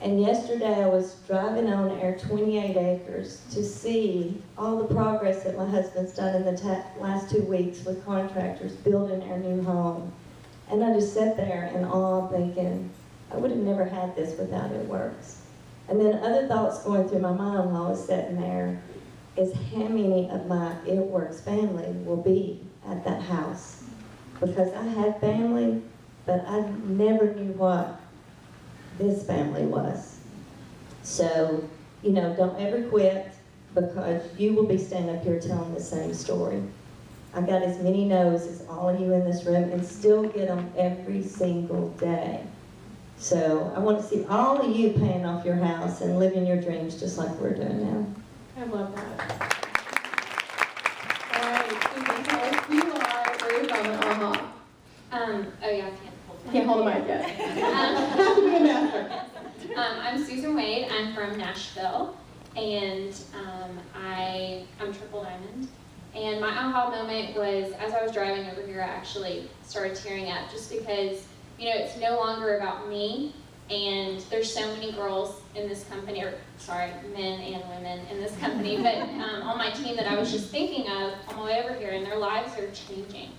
And yesterday I was driving on our 28 acres to see all the progress that my husband's done in the last 2 weeks with contractors building our new home. And I just sat there in awe thinking, I would have never had this without It Works. And then other thoughts going through my mind while I was sitting there is how many of my It Works family will be at that house. Because I had family, but I never knew what this family was. So, you know, don't ever quit, because you will be standing up here telling the same story. I got as many no's as all of you in this room and still get them every single day. So I want to see all of you paying off your house and living your dreams just like we're doing now. I love that. All right, Susan, tell us who you are, where you're from, and aha. Oh yeah, I Can't hold the mic yet. Have to be a master. I'm Susan Wade. I'm from Nashville, and I'm Triple Diamond. And my aha moment was as I was driving over here, I actually started tearing up just because, you know, it's no longer about me. And there's so many girls in this company, or sorry, men and women in this company, but on my team that I was just thinking of on my way over here, and their lives are changing.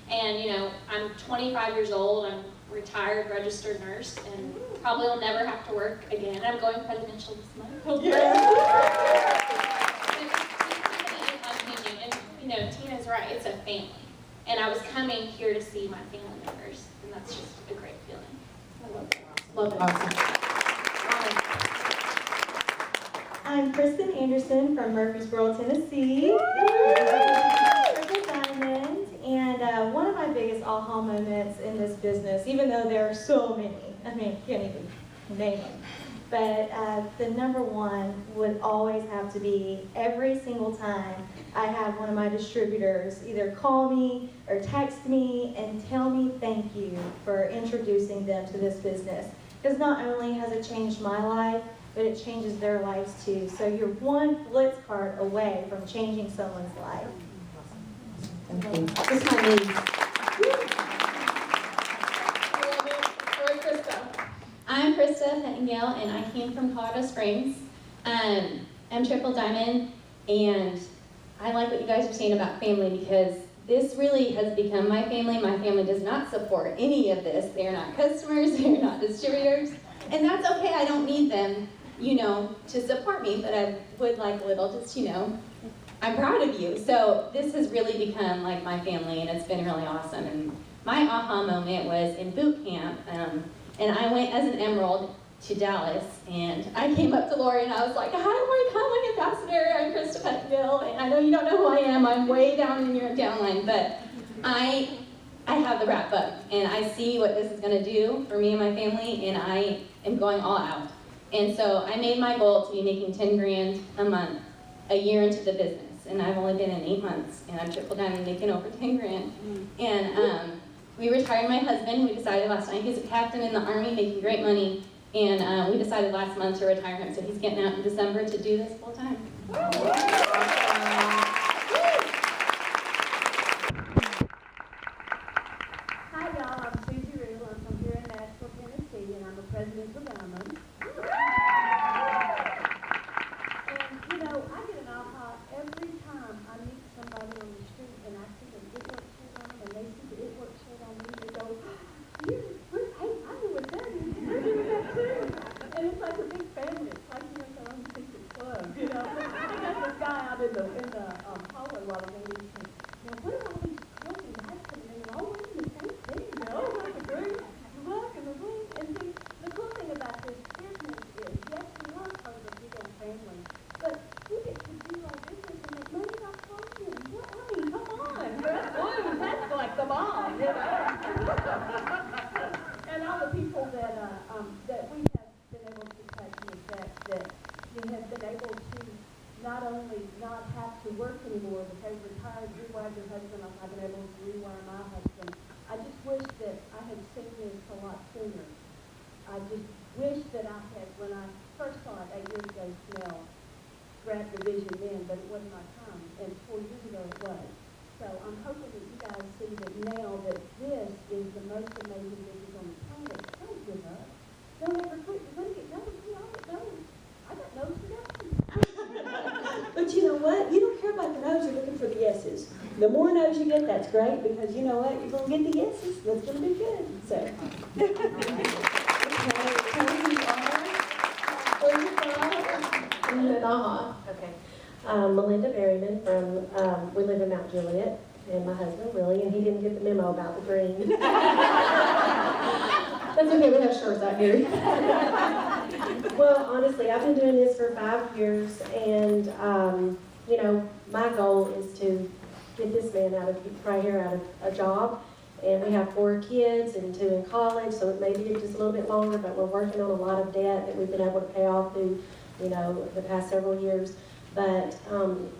And you know, I'm 25 years old, I'm a retired registered nurse, and probably will never have to work again. I'm going presidential this month. Yeah. And you know, Tina's right, it's a family. And I was coming here to see my family members, and that's just a great feeling. I love it. Love it. I'm Kristen Anderson from Murfreesboro, Tennessee. Triple Diamond. And one of my biggest aha moments in this business, even though there are so many, I mean, I can't even name them, but the number one would always have to be every single time I have one of my distributors either call me or text me and tell me thank you for introducing them to this business. Because not only has it changed my life, but it changes their lives too. So you're one blitz card away from changing someone's life. Thank you. This is my niece. I'm Krista Pettingale, and I came from Colorado Springs. I'm Triple Diamond, and I like what you guys are saying about family, because this really has become my family. My family does not support any of this. They're not customers, they're not distributors, and that's okay. I don't need them, you know, to support me, but I would like a little, just, you know, I'm proud of you. So this has really become like my family, and it's been really awesome. And my aha moment was in boot camp, and I went as an Emerald to Dallas, and I came up to Lori and I was like, hi Lori, I'm ambassador, I'm Krista Pettingale, and I know you don't know who I am, I'm way down in your downline, but I I have the rat bug, and I see what this is going to do for me and my family, and I am going all out. And so I made my goal to be making 10 grand a month, a year into the business, and I've only been in 8 months, and I'm triple diamond making over 10 grand. And we retired my husband. We decided last night, he's a captain in the Army, making great money, and we decided last month to retire him, so he's getting out in December to do this full time. Hi y'all, I'm Susie Rue. I'm from here in Nashville, Tennessee, and I'm the president of Diamond. And you know, I get an aha every time I meet somebody on the street and I see an It Works shirt on them and they see the It Works shirt on me and they go, hey, I know what that is. We're doing that too. And it's like a big family. It's like, you know, our own secret club, you know. I got this guy out in the hallway while I'm waiting. He said, now what are all these children happening? And they're all wearing the same thing, you know, like the green, the black, and the blue. And see, the cool thing about this business is, yes, we are part of a big old family, but we get to do our business and make money off talking. What? I mean, come on. That's like the bomb, you know. And all the people that we have been able to touch and affect, that we have been able to not only not have to work anymore, but they've retired, rewired their husband. I've been able to rewire my husband. I just wish that I had seen this a lot sooner. I just wish that I had, when I first saw it 8 years ago, Snell grabbed the vision then, but it wasn't my time. And 4 years ago it was. So I'm hoping that you guys see that now that this is the most amazing business on the planet. Don't give up. Don't ever quit. You're going to get no's. We all get no's. I got no's for nothing. But you know what? You don't care about the no's, you're looking for the yeses. The more no's you get, that's great, because you know what? You're going to get the yeses. That's going to be good. So. Okay. Melinda Berryman from, we live in Mount Juliet, and my husband, Willie, and he didn't get the memo about the green. That's okay, we have shorts out here. Well, honestly, I've been doing this for 5 years, and you know, my goal is to get this man out of a job. And we have 4 kids and 2 in college, so it may be just a little bit longer, but we're working on a lot of debt that we've been able to pay off through, you know, the past several years. But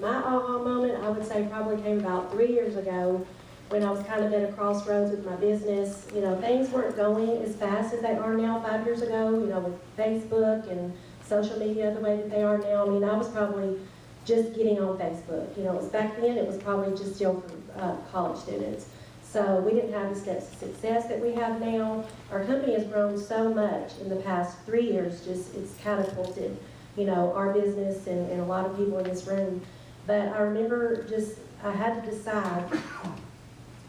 my aha moment, I would say, probably came about 3 years ago, when I was kind of at a crossroads with my business. You know, things weren't going as fast as they are now 5 years ago, you know, with Facebook and social media the way that they are now. I mean, I was probably just getting on Facebook. You know, it was back then, it was probably just still for college students. So we didn't have the steps to success that we have now. Our company has grown so much in the past 3 years, just it's catapulted, you know, our business and a lot of people in this room. But I remember I had to decide,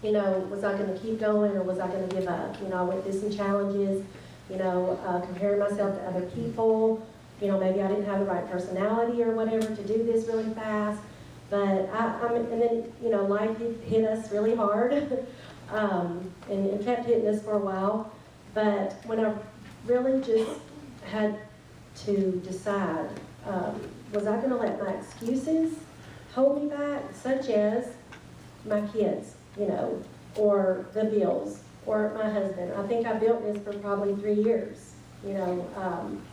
you know, was I going to keep going or was I going to give up? You know, I went through some challenges, you know, comparing myself to other people. You know, maybe I didn't have the right personality or whatever to do this really fast. But and then, you know, life hit us really hard and kept hitting us for a while. But when I really just had to decide, was I going to let my excuses hold me back, such as my kids, you know, or the bills, or my husband. I think I built this for probably 3 years, you know,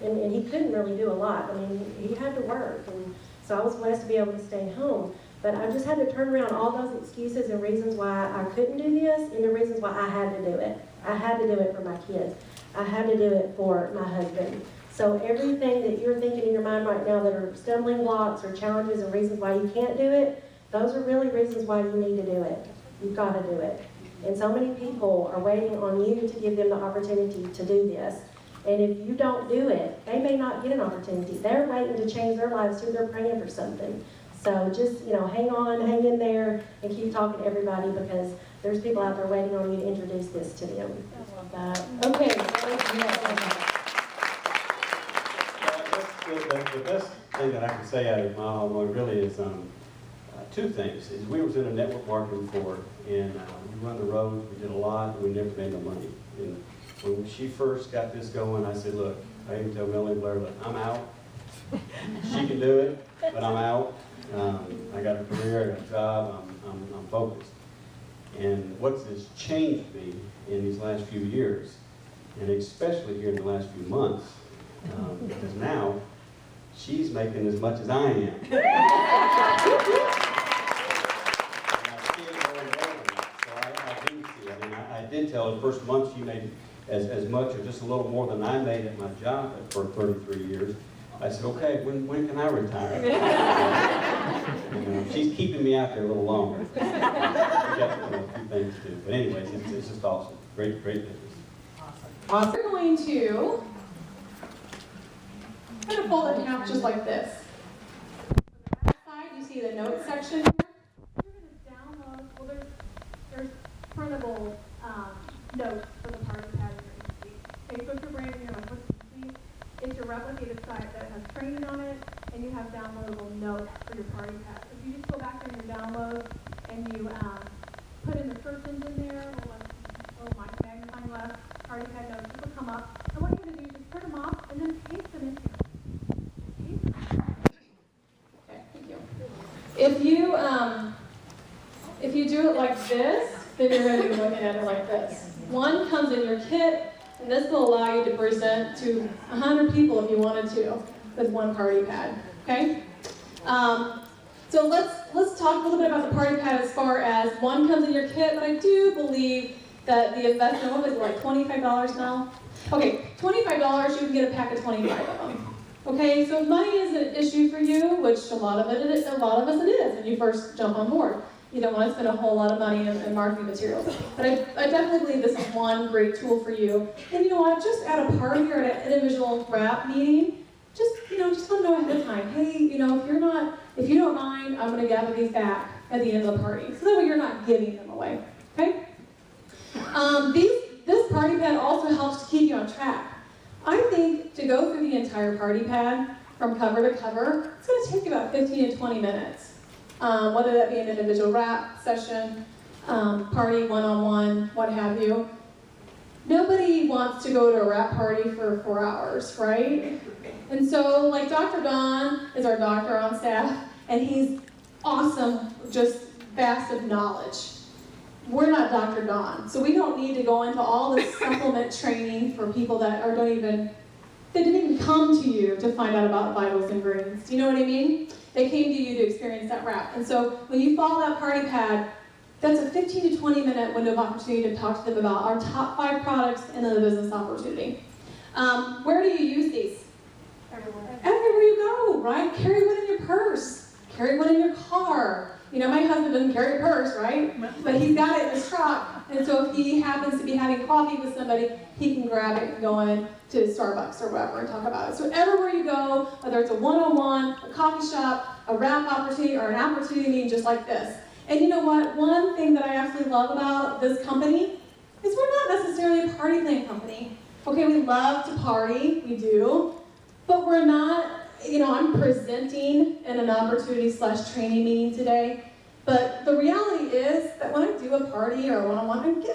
and he couldn't really do a lot. I mean, he had to work, and so I was blessed to be able to stay home. But I just had to turn around all those excuses and reasons why I couldn't do this into reasons why I had to do it. I had to do it for my kids. I had to do it for my husband. So everything that you're thinking in your mind right now that are stumbling blocks or challenges and reasons why you can't do it, those are really reasons why you need to do it. You've got to do it. And so many people are waiting on you to give them the opportunity to do this. And if you don't do it, they may not get an opportunity. They're waiting to change their lives too. They're praying for something. So just, you know, hang on, hang in there, and keep talking to everybody, because there's people out there waiting on you to introduce this to them. Okay. The best thing that I can say out of my home really is 2 things. Is we was in a network marketing for, and we run the roads, we did a lot, and we never made no money. And when she first got this going, I said, look, I even tell Melanie Blair, look, I'm out. She can do it, but I'm out. I got a career, I got a job, I'm focused. And what has changed me in these last few years, and especially here in the last few months, because now she's making as much as I am. And I see it going over. So I do see it. And I did tell her the first month she made as much or just a little more than I made at my job for 33 years. I said, okay, when can I retire? She's keeping me out there a little longer. We got a few things to do. But anyways, it's just awesome. Great business. Awesome. We're going to kind of fold it in half just like this. On the back side, you see the notes section here. You're going to download, well, there's printable notes for the party pad and your e-suite. Okay, so if you're brand new, you're like, what's e-suite? It's your replicated site that has training on it, and you have downloadable notes for your party pad. If you just go back in your downloads and you put in the search engine there, my magnifying glass, party pad notes, this will come up. And what you're going to do is just print them off and then paste them in here. Okay, thank you. If you do it like this, then you're going to be looking at it like this. One comes in your kit, and this will allow you to present to 100 people if you wanted to with one party pad. Okay? So let's talk a little bit about the party pad as far as one comes in your kit, but I do believe that the investment, what was it, like $25 now? Okay, $25, you can get a pack of 25 of them. Okay, so if money is an issue for you, which a lot of us it is when you first jump on board. You don't want to spend a whole lot of money in marketing materials. But I definitely believe this is one great tool for you. And you know what, just at a party or at an individual rap meeting, just want to know ahead of time, hey, if you don't mind, I'm going to gather these back at the end of the party. So that way you're not giving them away, okay? This party pad also helps to keep you on track. I think to go through the entire party pad from cover to cover, it's going to take you about 15 to 20 minutes. Whether that be an individual rap session, party, one-on-one, what have you. Nobody wants to go to a rap party for 4 hours, right? And so, like Dr. Don is our doctor on staff, and he's awesome, just vast of knowledge. We're not Dr. Don, so we don't need to go into all this supplement training for people that they didn't even come to you to find out about vitals and greens. Do you know what I mean? They came to you to experience that rap. And so when you follow that party pad, that's a 15 to 20 minute window of opportunity to talk to them about our top 5 products and then the business opportunity. Where do you use these? Everywhere. Everywhere you go, right? Carry one in your purse. Carry one in your car. My husband doesn't carry a purse, right? But he's got it in his truck. And so if he happens to be having coffee with somebody, he can grab it and go in to Starbucks or whatever and talk about it. So everywhere you go, whether it's a one-on-one, a coffee shop, a rap opportunity, or an opportunity meeting just like this. And you know what? One thing that I absolutely love about this company is we're not necessarily a party plan company. Okay, we love to party, we do, but we're not, I'm presenting in an opportunity/training meeting today. But the reality is that when I do a party or a one-on-one,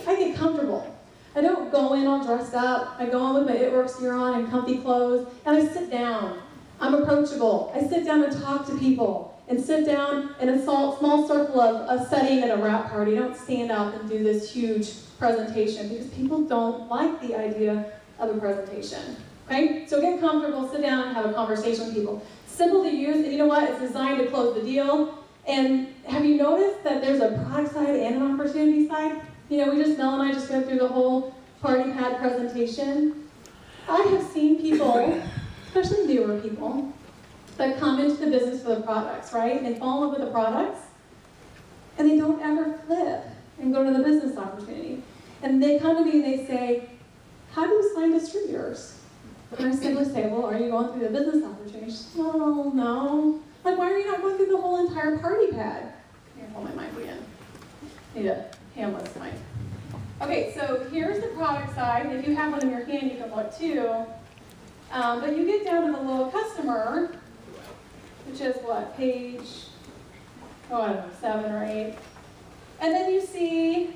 I get comfortable. I don't go in all dressed up. I go in with my It Works gear on and comfy clothes, and I sit down. I'm approachable. I sit down and talk to people, and sit down in a small circle of a setting at a rap party. I don't stand up and do this huge presentation because people don't like the idea of a presentation. Okay? So get comfortable, sit down, and have a conversation with people. Simple to use, and you know what? It's designed to close the deal. And have you noticed that there's a product side and an opportunity side? Mel and I just went through the whole party pad presentation. I have seen people, especially newer people, that come into the business for the products, right? And they fall in love with the products, and they don't ever flip and go to the business opportunity. And they come to me and they say, how do you sign distributors? And I simply say, well, are you going through the business opportunity? She says, well, no. Like, why are you not going through the whole entire party pad? Here, hold my mic again. Need a handless mic. Okay, so here's the product side. If you have one in your hand, you can look too. But you get down to the little customer, which is what, page, I don't know, 7 or 8. And then you see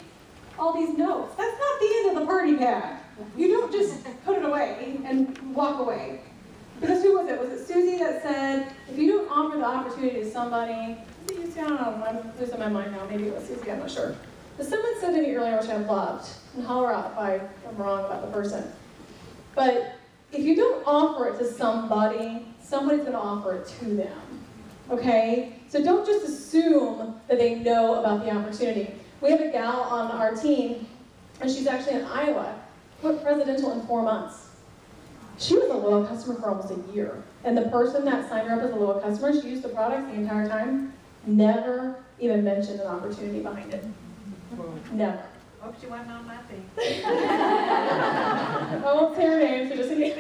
all these notes. That's not the end of the party pad. You don't just put it away and walk away. Because who was it? Was it Susie that said, if you don't offer the opportunity to somebody, was it Susie? I don't know, I'm losing my mind now. Maybe it was Susie, I'm not sure. But someone said to me earlier, which I loved, and holler out if I'm wrong about the person. But if you don't offer it to somebody, somebody's going to offer it to them. Okay? So don't just assume that they know about the opportunity. We have a gal on our team, and she's actually in Iowa, went presidential in 4 months. She was a loyal customer for almost a year. And the person that signed her up as a loyal customer, she used the product the entire time, never even mentioned an opportunity behind it. Never. Hope she wasn't on my team. I won't say her name, so just in case.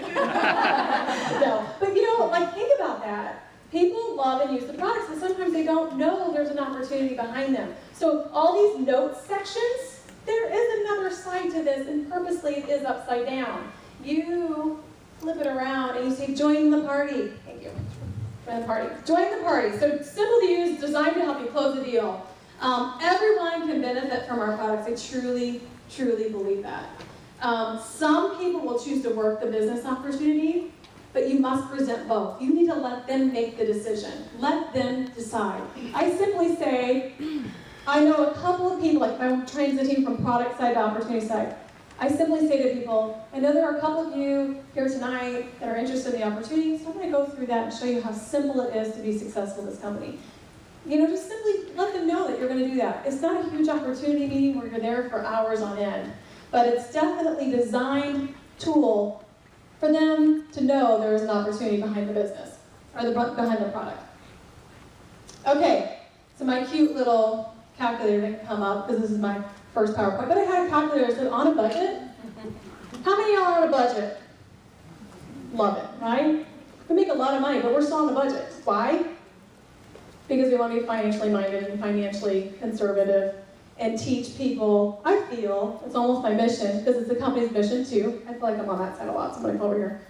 No. But you know, like, think about that. People love and use the products, and sometimes they don't know there's an opportunity behind them. So all these notes sections, there is another side to this, and purposely it is upside down. You flip it around and you say, join the party. Thank you. Join the party. Join the party. So simple to use, designed to help you close the deal. Everyone can benefit from our products. I truly, truly believe that. Some people will choose to work the business opportunity, but you must present both. You need to let them make the decision. Let them decide. I simply say, I know a couple of people, like if I'm transitioning from product side to opportunity side, I simply say to people, I know there are a couple of you here tonight that are interested in the opportunity, so I'm going to go through that and show you how simple it is to be successful in this company. You know, just simply let them know that you're going to do that. It's not a huge opportunity meeting where you're there for hours on end, but it's definitely a designed tool for them to know there is an opportunity behind the business, or behind the product. Okay, so my cute little calculator didn't come up because this is my first PowerPoint, but I had a calculator that said on a budget. How many of y'all are on a budget? Love it, right? We make a lot of money, but we're still on the budget. Why? Because we want to be financially minded and financially conservative and teach people. I feel, it's almost my mission, because it's the company's mission too. I feel like I'm on that side a lot, so I'm going to come over here.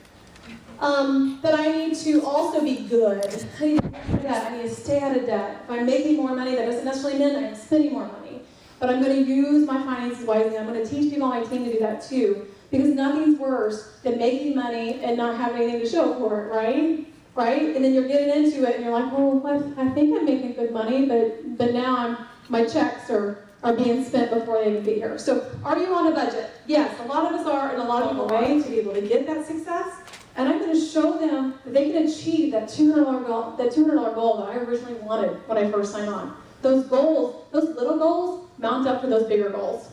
That I need to also be good. I need to pay for debt. I need to stay out of debt. If I'm making more money, that doesn't necessarily mean I'm spending more money. But I'm going to use my finances wisely. I'm going to teach people on my team to do that too. Because nothing's worse than making money and not having anything to show for it, right? Right? And then you're getting into it and you're like, well, I think I'm making good money, but now my checks are being spent before they even get here. So are you on a budget? Yes, a lot of us are in a lot of people way to be able to get that success. And I'm going to show them that they can achieve that $200 goal, that I originally wanted when I first signed on. Those goals, those little goals, mount up to those bigger goals.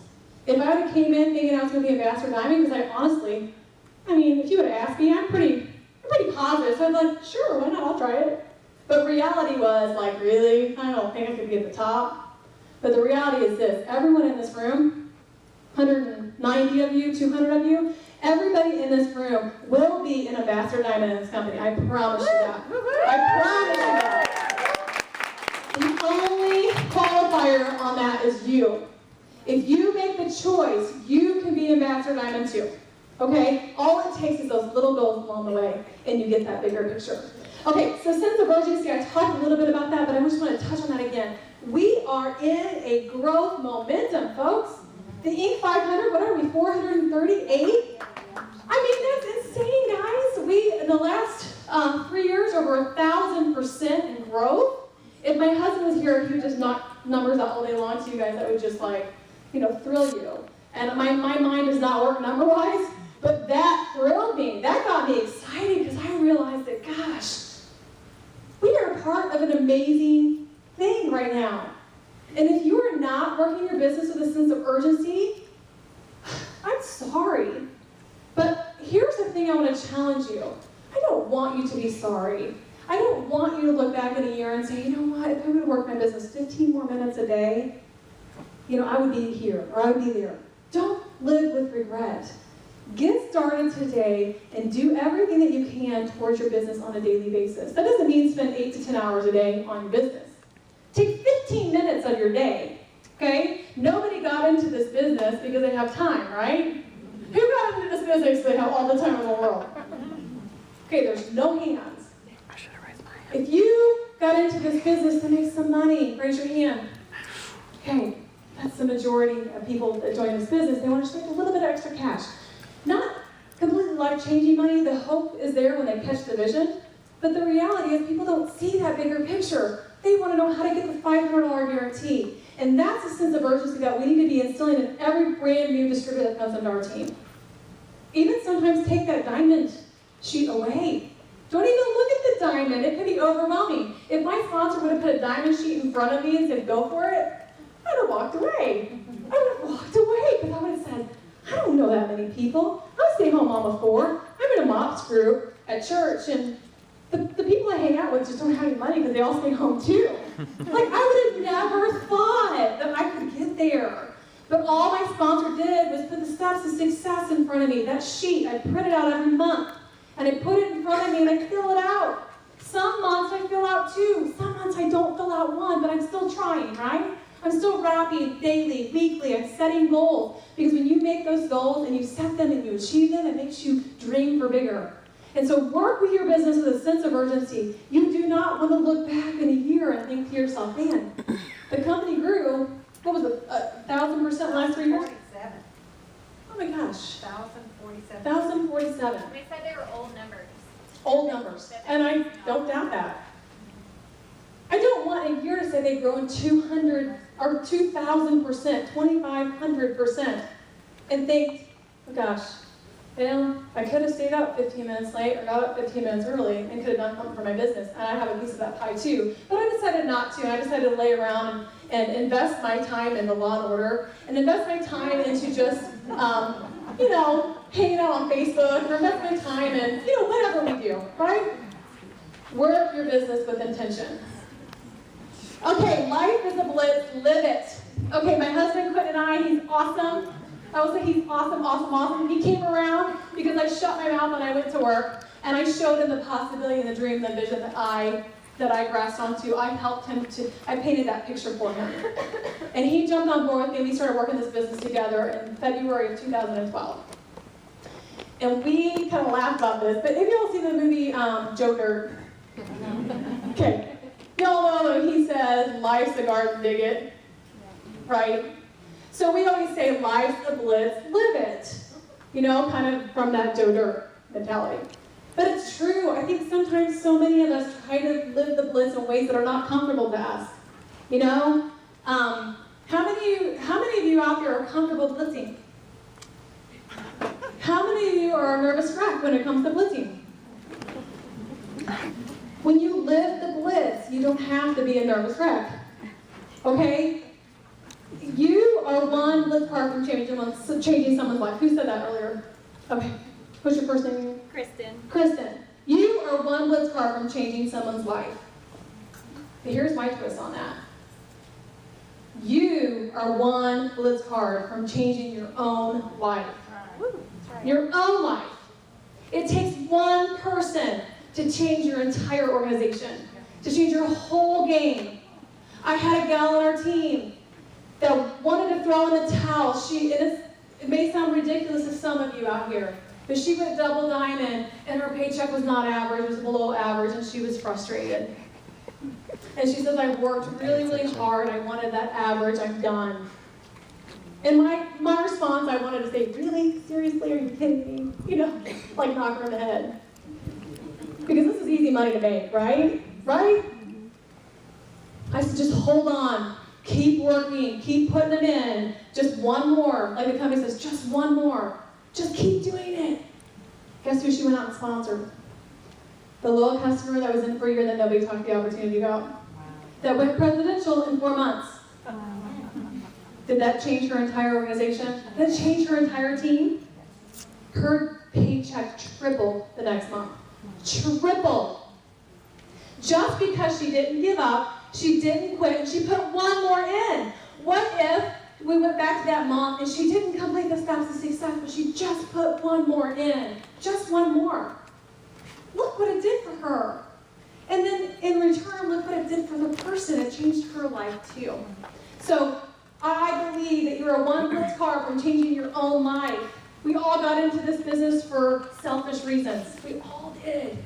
If I would have came in thinking I was going to be Ambassador Diamond, because I mean, if you would have asked me, I'm pretty positive. So I'd be like, sure, why not? I'll try it. But reality was like, really? I don't think I could be at the top. But the reality is this: everyone in this room, 190 of you, 200 of you, everybody in this room will be an Ambassador Diamond in this company. I promise you that. I promise you that. The only qualifier on that is you. If you make the choice, you can be Ambassador Diamond too. Okay? All it takes is those little goals along the way, and you get that bigger picture. Okay, so sense of urgency, I talked a little bit about that, but I just want to touch on that again. We are in a growth momentum, folks. The Inc. 500, what are we, 438? I mean, that's insane, guys. We, in the last 3 years, over 1,000% in growth. If my husband was here, he would just knock numbers out all day long to you guys. That would just thrill you. And my mind does not work number-wise, but that thrilled me. That got me excited because I realized that, gosh, we are part of an amazing thing right now. And if you are not working your business with a sense of urgency, I'm sorry. But here's the thing I want to challenge you. I don't want you to be sorry. I don't want you to look back in a year and say, you know what, if I would work my business 15 more minutes a day, I would be here or I would be there. Don't live with regret. Get started today and do everything that you can towards your business on a daily basis. That doesn't mean spend 8 to 10 hours a day on your business. Take 15 minutes of your day, okay? Nobody got into this business because they have time, right? Who got into this business because they have all the time in the world? Okay, there's no hands. I should have raised my hand. If you got into this business to make some money, raise your hand. Okay, that's the majority of people that join this business. They want to just make a little bit of extra cash. Not completely life-changing money. The hope is there when they catch the vision. But the reality is people don't see that bigger picture. They want to know how to get the $500 guarantee. And that's a sense of urgency that we need to be instilling in every brand new distributor that comes into our team. Even sometimes take that diamond sheet away. Don't even look at the diamond. It can be overwhelming. If my sponsor would have put a diamond sheet in front of me and said, go for it, I'd have walked away. I would have walked away because I would have said, I don't know that many people. I'm a stay-home mom of 4. I'm in a MOPS group at church, and the people I hang out with just don't have any money because they all stay home too. Like, I would have never thought that I could get there. But all my sponsor did was put the steps to success in front of me. That sheet, I print it out every month. And I put it in front of me and I fill it out. Some months I fill out 2. Some months I don't fill out 1, but I'm still trying, right? I'm still wrapping daily, weekly. I'm setting goals. Because when you make those goals and you set them and you achieve them, it makes you dream for bigger. And so work with your business with a sense of urgency. You do not want to look back in a year and think to yourself, man, the company grew, what was it, 1,000% last 3 years? 47. Oh my gosh. 1,047. 1,047. They said they were old numbers. Old numbers. And I don't doubt that. I don't want a year to say they've grown 200 or 2,000%, 2,500%, and think, oh gosh, well, I could have stayed up 15 minutes late or got up 15 minutes early and could have done something for my business, and I have a piece of that pie too. But I decided not to, and I decided to lay around and invest my time in the law and order, and invest my time into just, you know, hanging out on Facebook, or invest my time in, you know, whatever we do, right? Work your business with intention. Okay, life is a blitz, live it. Okay, my husband Quentin and I, he's awesome. I will say he's awesome, awesome, awesome. He came around because I shut my mouth when I went to work, and I showed him the possibility and the dream, the vision that I grasped onto. I helped him I painted that picture for him. And he jumped on board with me, and we started working this business together in February of 2012. And we kind of laughed about this, but have you all seen the movie Joe Dirt? Okay. Y'all know he says, life's a garden, dig it, right? So we always say, life's a blitz, live it. You know, kind of from that Joe Dirt mentality. But it's true. I think sometimes so many of us try to live the blitz in ways that are not comfortable to us. You know? How many of you out there are comfortable blitzing? How many of you are a nervous wreck when it comes to blitzing? When you live the blitz, you don't have to be a nervous wreck. Okay? You are one blitz card from changing someone's life. Who said that earlier? Okay. What's your first name? Kristen. Kristen. You are one blitz card from changing someone's life. But here's my twist on that. You are one blitz card from changing your own life. Your own life. It takes one person to change your entire organization, to change your whole game. I had a gal on our team that wanted to throw in the towel. It may sound ridiculous to some of you out here, but she went double diamond, and her paycheck was not average, it was below average, and she was frustrated. And she says, I worked really, really hard, I wanted that average, I'm done. And my response, I wanted to say, really? Seriously, are you kidding me? You know, like knock her in the head. Because this is easy money to make, right? Right? I said, just hold on. Keep working. Keep putting them in. Just one more. Like the company says, just one more. Just keep doing it. Guess who she went out and sponsored? The loyal customer that was in for a year that nobody talked the opportunity about. That went presidential in 4 months. Did that change her entire organization? Did that change her entire team? Her paycheck tripled the next month. Tripled. Just because she didn't give up, she didn't quit, and she put one more in. What if we went back to that month and she didn't complete the steps to success, but she just put one more in? Just one more. Look what it did for her. And then in return, look what it did for the person. It changed her life too. So I believe that you're a one blitz card from changing your own life. We all got into this business for selfish reasons. We all did.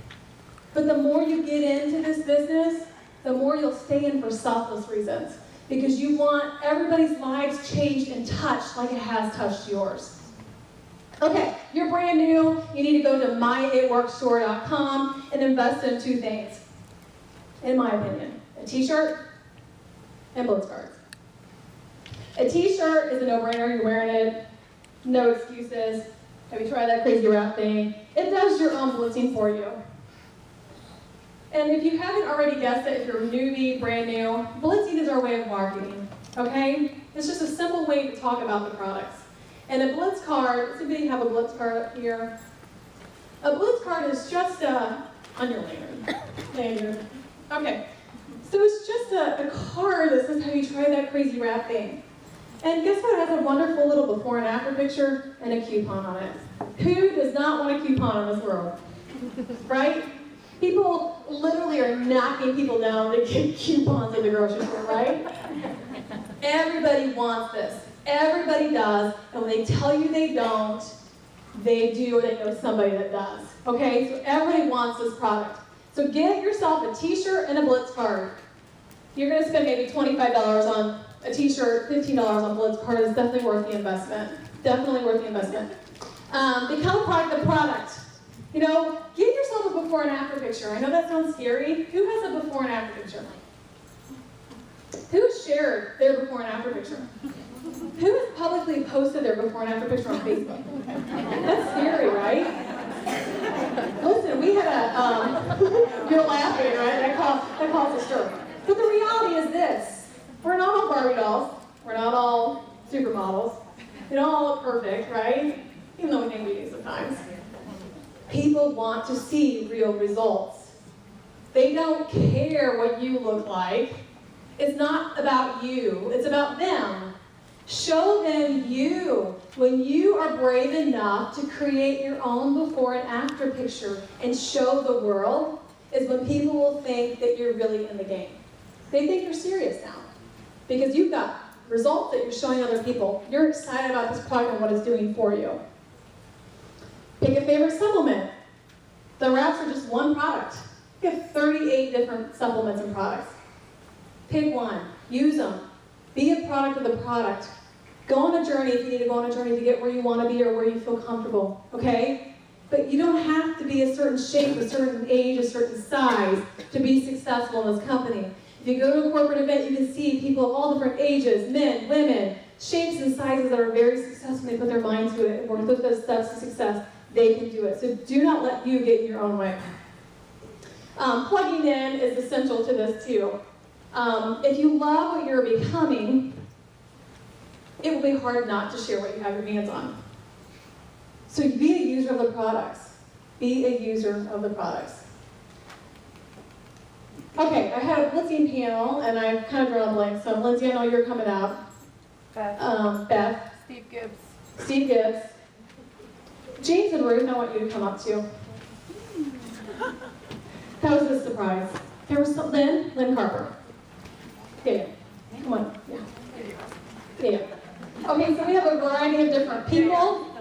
But the more you get into this business, the more you'll stay in for selfless reasons. Because you want everybody's lives changed and touched like it has touched yours. Okay, you're brand new. You need to go to myitworkstore.com and invest in 2 things, in my opinion. A t-shirt and blitz cards. A t-shirt is a no-brainer. You're wearing it, no excuses. Have you tried that crazy wrap thing? It does your own blitzing for you. And if you haven't already guessed it, if you're a newbie, brand new, blitzing is our way of marketing, okay? It's just a simple way to talk about the products. And a blitz card, does anybody have a blitz card up here? A blitz card is just on your lanyard. Okay, so it's just a card that says how you try that crazy wrap thing. And guess what? It has a wonderful little before and after picture and a coupon on it. Who does not want a coupon in this world? Right? People literally are knocking people down to get coupons at the grocery store, right? Everybody wants this. Everybody does. And when they tell you they don't, they do, or they know somebody that does. Okay? So everybody wants this product. So get yourself a t-shirt and a blitz card. You're going to spend maybe $25 on a t-shirt, $15 on blitz card. Is definitely worth the investment. Definitely worth the investment. Become a part of the product. You know, get yourself a before and after picture. I know that sounds scary. Who has a before and after picture? Who shared their before and after picture? Who has publicly posted their before and after picture on Facebook? That's scary, right? Listen, we had a, you're laughing, right? That caused a stir. But the reality is this. We're not all Barbie dolls. We're not all supermodels. We don't all look perfect, right? Even though we think we do sometimes. People want to see real results. They don't care what you look like. It's not about you. It's about them. Show them you. When you are brave enough to create your own before and after picture and show the world, is when people will think that you're really in the game. They think you're serious now. Because you've got results that you're showing other people. You're excited about this product and what it's doing for you. Pick a favorite supplement. The wraps are just one product. You have 38 different supplements and products. Pick one. Use them. Be a product of the product. Go on a journey if you need to go on a journey to get where you want to be or where you feel comfortable, okay? But you don't have to be a certain shape, a certain age, a certain size to be successful in this company. If you go to a corporate event, you can see people of all different ages, men, women, shapes and sizes that are very successful. They put their mind to it and work with those steps to success. They can do it. So do not let you get in your own way. Plugging in is essential to this too. If you love what you're becoming, it will be hard not to share what you have your hands on. So be a user of the products. Be a user of the products. Okay, I had a blitzing panel, and I've kind of drawn a blank. So Lindsay, I know you're coming out. Beth. Beth. Steve Gibbs. Steve Gibbs. James and Ruth, I want you to come up too. That was a surprise. There was some, Lynn Carper. Yeah, come on. Yeah. Okay, so we have a variety of different people.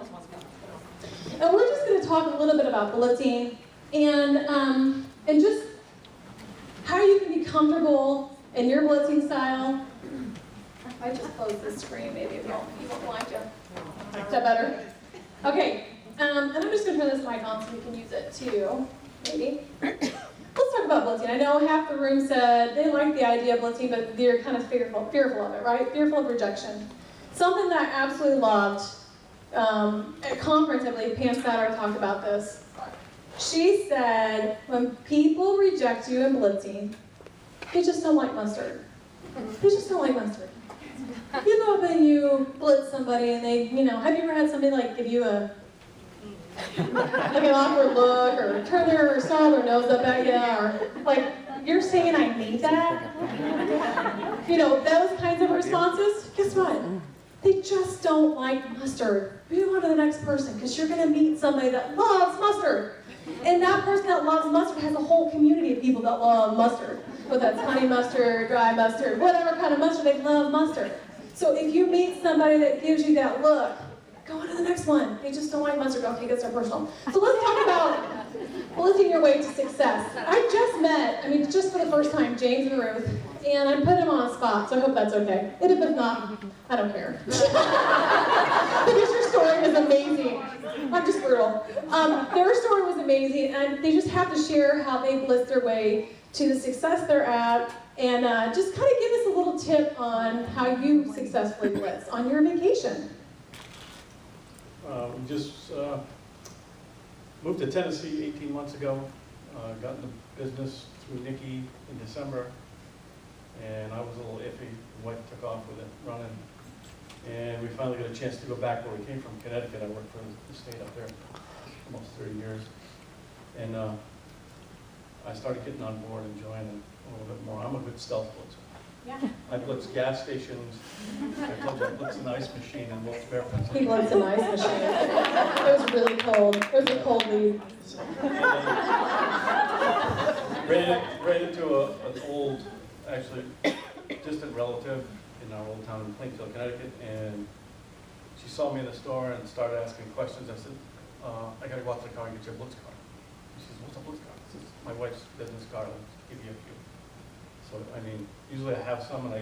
And we're just going to talk a little bit about blitzing and just how you can be comfortable in your blitzing style. If I just close this screen, maybe you won't blind you. Is that better? Okay, and I'm just going to turn this mic on so we can use it too, maybe. Let's talk about blitzing. I know half the room said they like the idea of blitzing, but they're kind of fearful of it, right? Fearful of rejection. Something that I absolutely loved, at a conference, I believe Pam Spatter talked about this. She said, when people reject you in blitzing, they just don't like mustard. They just don't like mustard. You go up and you blitz somebody and they, have you ever had somebody like give you like an awkward look or turn their their nose up at you or like, you're saying I need that? Those kinds of responses, guess what? They just don't like mustard. Move on to the next person because you're going to meet somebody that loves mustard. And that person that loves mustard has a whole community of people that love mustard. Whether that's honey mustard, dry mustard, whatever kind of mustard, they love mustard. So if you meet somebody that gives you that look, go on to the next one. They just don't like mustard. Don't take it so personal. So let's talk about blitzing your way to success. I just met, just for the first time, James and Ruth, and I put him on a spot, so I hope that's okay. And if it's not, I don't care. Because your story is amazing. I'm just brutal. Their story was amazing, and they just have to share how they blitzed their way to the success they're at, and just kind of give us a little tip on how you successfully blitz on your vacation. We just moved to Tennessee 18 months ago, got into business through Nikki in December, and I was a little iffy. The wife took off with it, running, and we finally got a chance to go back where we came from, Connecticut. I worked for the state up there almost 30 years, and I started getting on board, enjoying it a little bit more. I'm a good stealth blitzer. Yeah. I blitz gas stations. I told you I blitz an ice machine in Wilkes Barre, Pennsylvania. He blitz an ice machine. It was really cold. It was a cold lead. Ran into an old, actually distant relative in our old town in Plainfield, Connecticut, and she saw me in the store and started asking questions. I said, I got to go out to the car and get your blitz card. She says, what's a blitz card? This is my wife's business card. I'll give you a few. So, I mean, usually I have some and I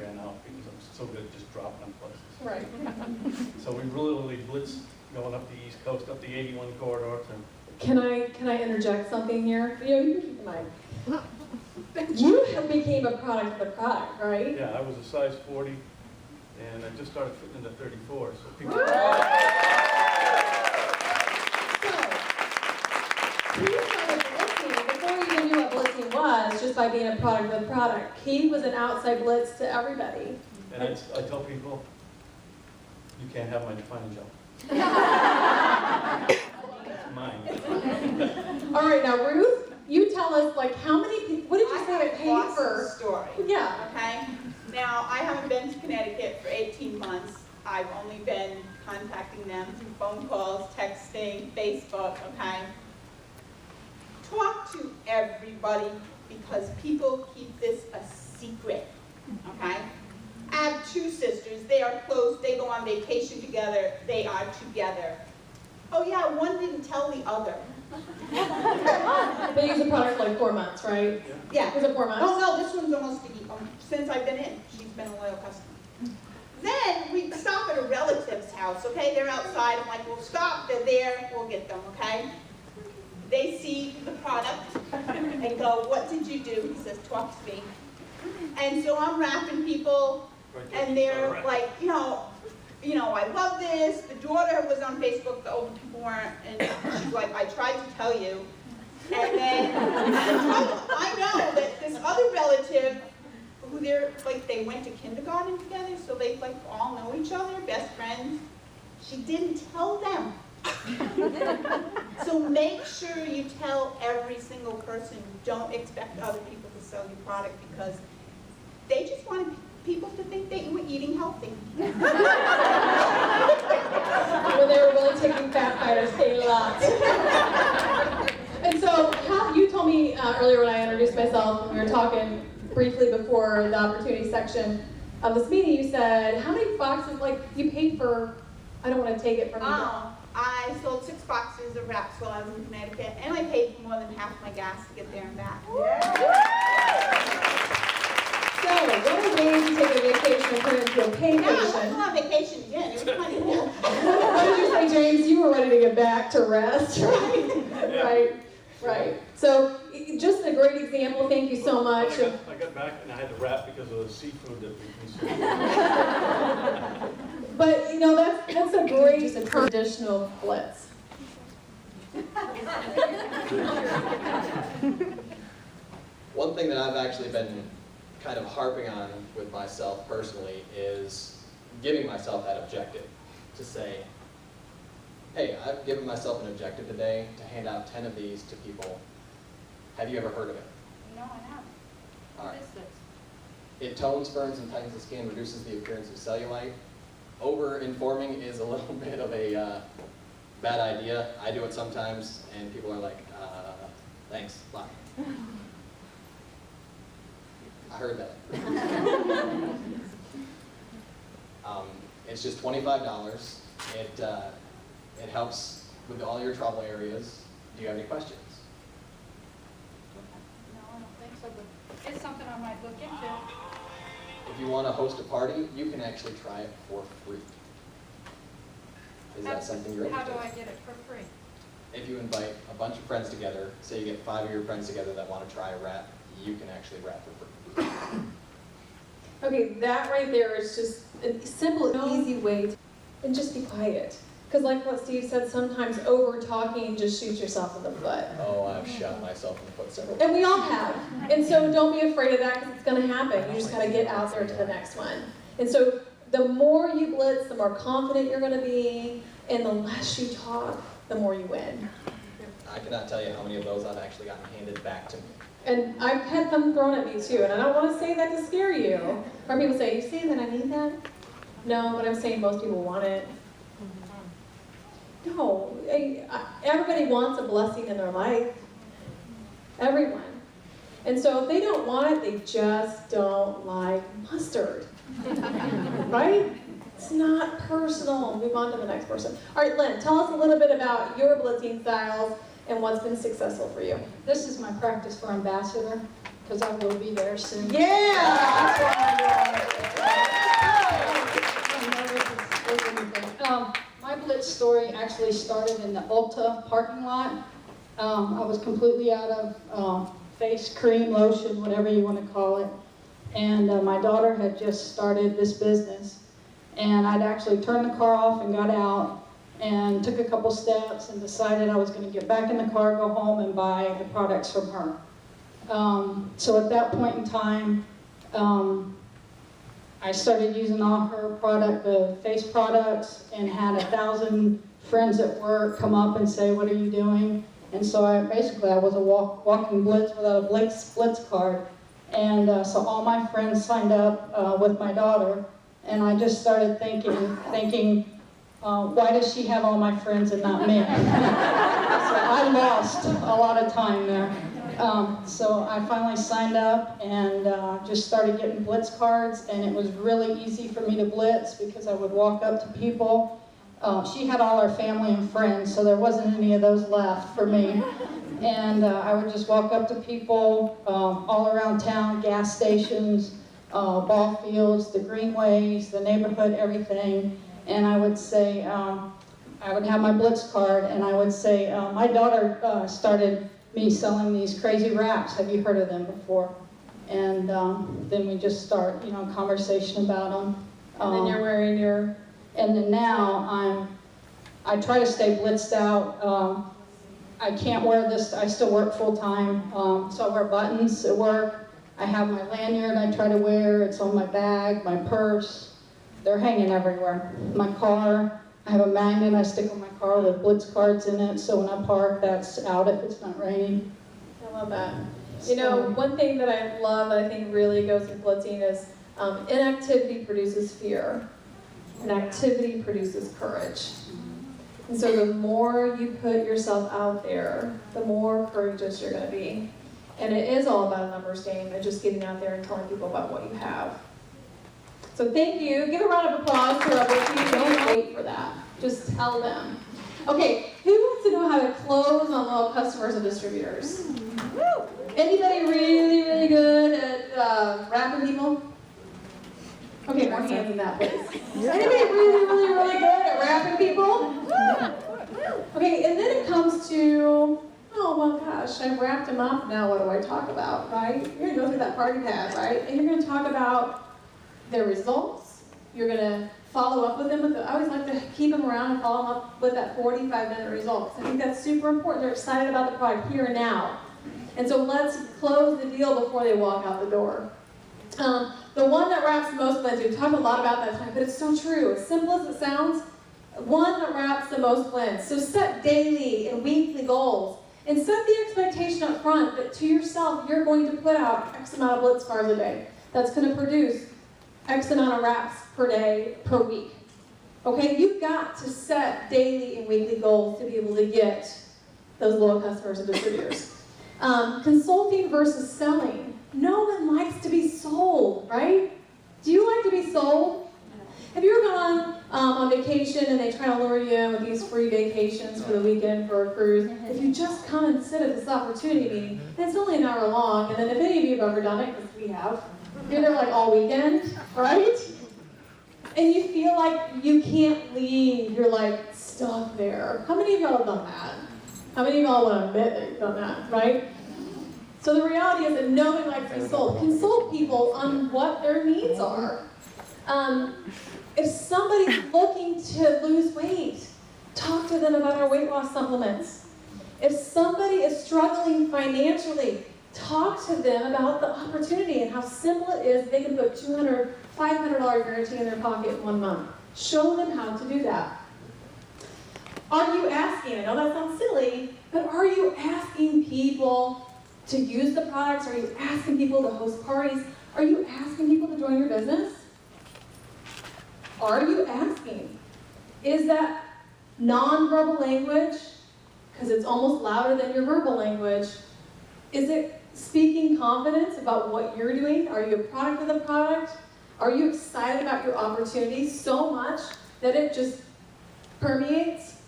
ran out because I'm so good at just dropping them places. Right. So we really blitz going up the East Coast, up the 81 corridor to... Can I interject something here? You know, you can keep the mic. You became a product of the product, right? Yeah, I was a size 40 and I just started fitting into 34. So people... He started blitzing before you even knew what blitzing was, just by being a product of the product. He was an outside blitz to everybody. And I tell people, you can't have my defining gel. It's mine. All right, now Ruth, you tell us, like, how many people, what did you say it paid for? Story. Yeah. Okay. Now, I haven't been to Connecticut for 18 months. I've only been contacting them through phone calls, texting, Facebook, okay? Talk to everybody because people keep this a secret, okay? I have two sisters. They are close. They go on vacation together. They are together. Oh yeah, one didn't tell the other. They use the product for like 4 months, right? Yeah. Was it 4 months? Oh no, this one's almost since I've been in. She's been a loyal customer. Then we stop at a relative's house, okay? They're outside. I'm like, we'll stop. They're there. We'll get them, okay? They see the product and go, what did you do? He says, talk to me. And so I'm wrapping people, and they're like, you know, I love this. The daughter was on Facebook, the older people weren't, and she's like, I tried to tell you. And then I know that this other relative, who they went to kindergarten together, so they like all know each other, best friends. She didn't tell them. So make sure you tell every single person. Don't expect other people to sell you product because they just want people to think that you were eating healthy. When they were really taking fat fighters, paid a lot. And so, you told me earlier when I introduced myself, when we were talking briefly before the opportunity section of this meeting, you said, how many boxes, like, you paid for, I don't want to take it from you. I sold 6 boxes of wraps while I was in Connecticut, and I paid more than half my gas to get there and back. So, what a way to take a vacation and turn it into a paycation. Yeah, I wasn't on vacation again. It was funny. What did you say, James? You were ready to get back to rest, right? Yeah. Right. So, just a great example. Thank you so much. I got back and I had to wrap because of the seafood that we consumed. But, you know, that's a great traditional blitz. One thing that I've actually been kind of harping on with myself personally is giving myself that objective to say, hey, I've given myself an objective today to hand out 10 of these to people. Have you ever heard of it? No, I haven't. All right. What is this? It tones, firms, and tightens the skin, reduces the appearance of cellulite. Over-informing is a little bit of a bad idea. I do it sometimes, and people are like, thanks, bye. I heard that. It's just $25. It helps with all your trouble areas. Do you have any questions? No, I don't think so, but it's something I might look into. If you want to host a party, you can actually try it for free. Is that something you're interested in? How do I get it for free? If you invite a bunch of friends together, say you get 5 of your friends together that want to try a wrap, you can actually wrap for free. Okay, that right there is just a simple, easy way to, and just be quiet. Because like what Steve said, sometimes over talking just shoots yourself in the foot. Oh, I've shot myself in the foot several times. And we all have. And so don't be afraid of that because it's going to happen. You just got to get out there to the next one. And so the more you blitz, the more confident you're going to be, and the less you talk, the more you win. I cannot tell you how many of those I've actually gotten handed back to me. And I've had them thrown at me too, and I don't want to say that to scare you. Or people say, you saying that I need that? No, but I'm saying most people want it. No, everybody wants a blessing in their life. Everyone. And so if they don't want it, they just don't like mustard. Right? It's not personal. Move on to the next person. All right, Lynn, tell us a little bit about your blitzing styles and what's been successful for you. This is my practice for ambassador, because I will be there soon. Yeah! My blitz story actually started in the Ulta parking lot. I was completely out of face cream, lotion, whatever you want to call it. And my daughter had just started this business. And I'd actually turned the car off and got out and took a couple steps and decided I was going to get back in the car, go home, and buy the products from her. So at that point in time, I started using all her face products, and had 1,000 friends at work come up and say, what are you doing? And so I was a walking blitz without a blitz card. And so all my friends signed up with my daughter, and I just started thinking, why does she have all my friends and not me? So I lost a lot of time there. So I finally signed up and just started getting blitz cards, and it was really easy for me to blitz because I would walk up to people. She had all her family and friends, so there wasn't any of those left for me. And I would just walk up to people all around town, gas stations, ball fields, the greenways, the neighborhood, everything. And I would say, I would have my blitz card, and I would say, my daughter started me selling these crazy wraps. Have you heard of them before? And then we just start, conversation about them. And then you're wearing your... And then now I try to stay blitzed out. I can't wear this, I still work full time, so I wear buttons at work. I have my lanyard I try to wear, it's on my bag, my purse. They're hanging everywhere. My car, I have a magnet I stick on my car with blitz cards in it, so when I park, that's out if it's not raining. I love that. One thing that I love that I think really goes with blitzing is inactivity produces fear, and activity produces courage. And so the more you put yourself out there, the more courageous you're going to be. And it is all about a numbers game and just getting out there and telling people about what you have. So thank you. Give a round of applause to our team. Don't wait for that. Just tell them. Okay, who wants to know how to close on loyal customers and distributors? Anybody really, really good at wrapping people? Okay, more hands in that, please. Anybody really, really, really good at wrapping people? Okay, and then it comes to, oh, well, gosh, I've wrapped them up. Now what do I talk about, right? You're going to go through that party pad, right? And you're going to talk about their results. You're going to follow up with them. I always like to keep them around and follow them up with that 45-minute results. I think that's super important. They're excited about the product here and now. And so let's close the deal before they walk out the door. The one that wraps the most blends, we've talked a lot about that tonight, but it's so true. As simple as it sounds, one that wraps the most blends. So set daily and weekly goals. And set the expectation up front that to yourself, you're going to put out X amount of blitz cards a day. That's going to produce X amount of wraps per day, per week. Okay, you've got to set daily and weekly goals to be able to get those loyal customers and distributors. Consulting versus selling. No one likes to be sold, right? Do you like to be sold? Have you ever gone on vacation and they try to lure you in with these free vacations for the weekend for a cruise? If you just come and sit at this opportunity meeting, it's only an hour long, and then if any of you have ever done it, because we have, you're there like all weekend, right? And you feel like you can't leave, you're like stuck there. How many of y'all have done that? How many of y'all want to admit that you've done that, right? So the reality is that nobody likes to be sold. Consult people on what their needs are. If somebody's looking to lose weight, talk to them about our weight loss supplements. If somebody is struggling financially, talk to them about the opportunity and how simple it is they can put $200, $500 guarantee in their pocket in 1 month. Show them how to do that. Are you asking, I know that sounds silly, but are you asking people to use the products? Are you asking people to host parties? Are you asking people to join your business? Are you asking? Is that nonverbal language, because it's almost louder than your verbal language, is it speaking confidence about what you're doing? Are you a product of the product? Are you excited about your opportunity so much that it just permeates?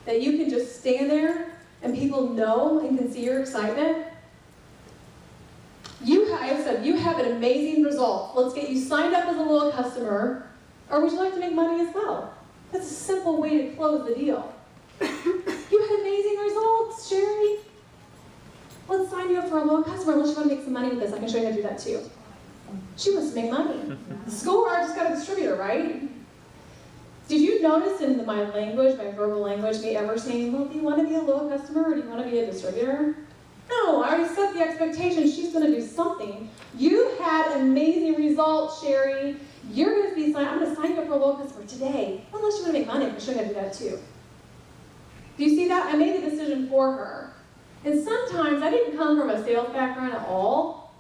That you can just stand there and people know and can see your excitement? I said, you have an amazing result. Let's get you signed up as a loyal customer, or would you like to make money as well? That's a simple way to close the deal. You had amazing results, Sherry. Let's sign you up for a loyal customer unless you want to make some money with this. I can show you how to do that too. She wants to make money. Score, I just got a distributor, right? Did you notice in my language, my verbal language, me ever saying, well, do you want to be a loyal customer or do you want to be a distributor? No, I already set the expectation she's going to do something. You had amazing results, Sherry. You're going to be signed. I'm going to sign you up for a loyal customer today. Unless you want to make money, I can show you how to do that too. Do you see that? I made the decision for her. And sometimes I didn't come from a sales background at all.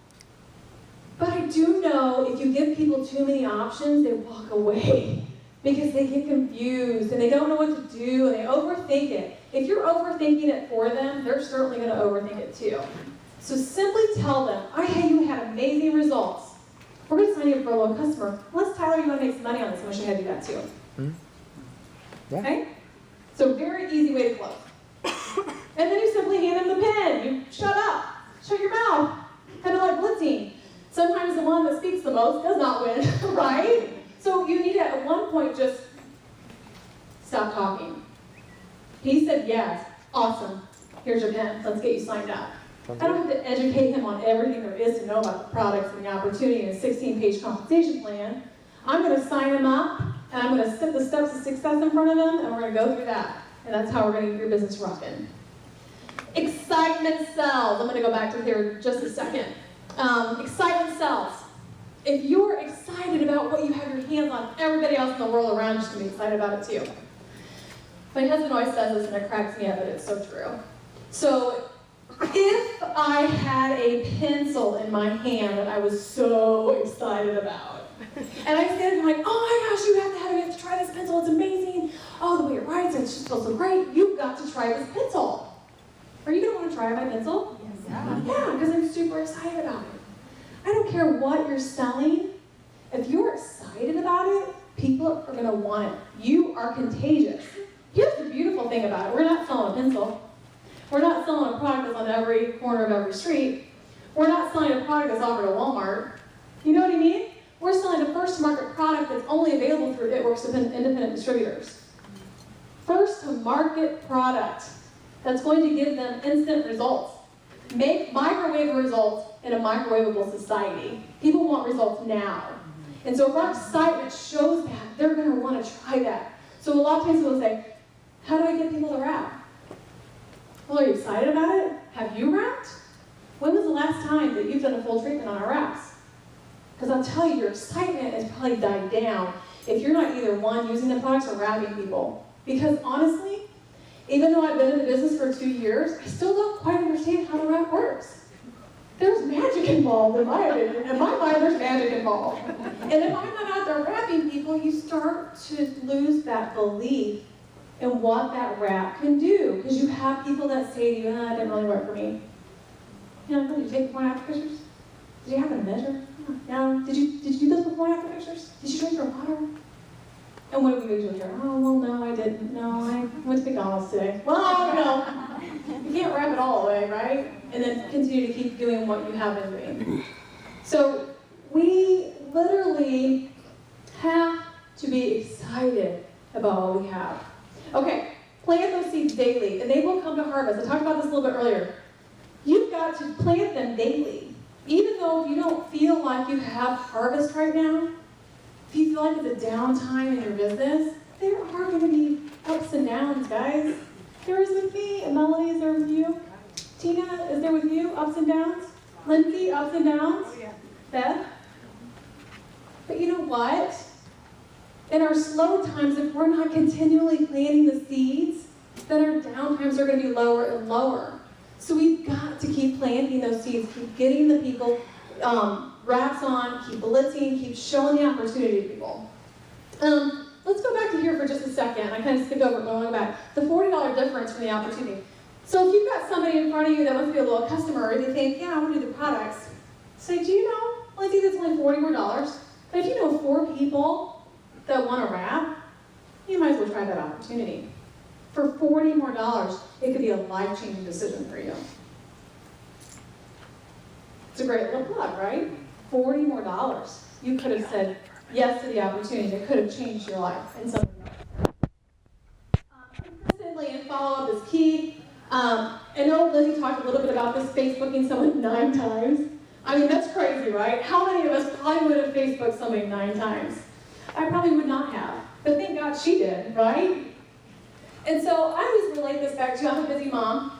But I do know if you give people too many options, they walk away because they get confused and they don't know what to do and they overthink it. If you're overthinking it for them, they're certainly going to overthink it too. So simply tell them, hey, you had amazing results. We're going to sign you up for a loyal customer. Unless, Tyler, you want to make some money on this, I'm going to show you how to do that too. Yeah. Okay? So very easy way to close. And then you simply hand them the pen. You shut up. Shut your mouth. Kind of like blitzing. Sometimes the one that speaks the most does not win, right? So you need to, at one point, just stop talking. He said yes. Awesome. Here's your pen. Let's get you signed up. I don't have to educate him on everything there is to know about the products and the opportunity and a 16-page compensation plan. I'm going to sign him up, and I'm going to set the steps of success in front of him, and we're going to go through that. And that's how we're going to get your business rocking. Excitement sells. I'm going to go back to here in just a second. Excitement sells. If you're excited about what you have your hands on, everybody else in the world around you is going to be excited about it too. My husband always says this, and it cracks me up, but it's so true. So, if I had a pencil in my hand that I was so excited about, and I said, like, oh my gosh, you have to try this pencil, it's amazing. Oh, the way it writes, it just feels so great. You've got to try this pencil. Are you going to want to try my pencil? Yes. Yeah, because I'm super excited about it. I don't care what you're selling. If you're excited about it, people are going to want it. You are contagious. Here's the beautiful thing about it. We're not selling a pencil. We're not selling a product that's on every corner of every street. We're not selling a product that's offered at Walmart. You know what I mean? We're selling a first-to-market product that's only available through networks of independent distributors. First-to-market product that's going to give them instant results. Make microwave results in a microwavable society. People want results now. And so if our excitement shows that, they're going to want to try that. So a lot of times people say, how do I get people to wrap? Well, are you excited about it? Have you wrapped? When was the last time that you've done a full treatment on our wraps? Because I'll tell you, your excitement has probably died down if you're not either one, using the products or wrapping people. Because honestly, even though I've been in the business for 2 years, I still don't quite understand how the wrap works. There's magic involved, in my opinion. In my mind, there's magic involved. And if I'm not out there wrapping people, you start to lose that belief in what that wrap can do. Because you have people that say to you, it didn't really work for me. You know, did you take before and after pictures? Did you happen to measure? No. Did you do those before and after pictures? Did you drink your water? And what do we usually hear? Oh, well, no, I didn't. No, I went to McDonald's today. Well, you know, you can't wrap it all away, right? And then continue to keep doing what you have been doing. So we literally have to be excited about what we have. Okay, plant those seeds daily, and they will come to harvest. I talked about this a little bit earlier. You've got to plant them daily. Even though if you don't feel like you have harvest right now, if you feel like it's a downtime in your business, there are going to be ups and downs, guys. There is with me, and Melanie, is there with you? Tina, is there with you, ups and downs? Lindsay, ups and downs? Oh, yeah. Beth? But you know what? In our slow times, if we're not continually planting the seeds, then our down times are going to be lower and lower. So we've got to keep planting those seeds, keep getting the people wraps on, keep blitzing, keep showing the opportunity to people. Let's go back to here for just a second. I kind of skipped over going back. The $40 difference from the opportunity. So if you've got somebody in front of you that wants to be a little customer, and they think, yeah, I want to do the products, say, do you know, Lindsay, that's only $40 more. But if you know 4 people that want to wrap, you might as well try that opportunity. For $40 more, it could be a life-changing decision for you. It's a great little plug, right? $40 more. You could have said yes to the opportunity. It could have changed your life in some way. Consistently and follow-up is key. I know Lizzie talked a little bit about this, Facebooking someone 9 times. I mean, that's crazy, right? How many of us probably would have Facebooked somebody 9 times? I probably would not have. But thank God she did, right? And so I always relate this back to, I'm a busy mom,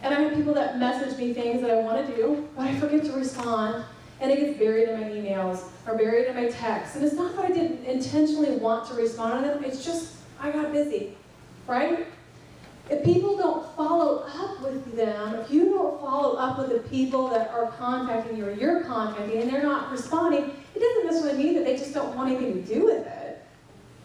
and I have people that message me things that I want to do, but I forget to respond, and it gets buried in my emails, or buried in my texts. And it's not that I didn't intentionally want to respond to them, it's just, I got busy, right? If people don't follow up with them, if you don't follow up with the people that are contacting you, or you're contacting, and they're not responding, it doesn't necessarily mean that they just don't want anything to do with it.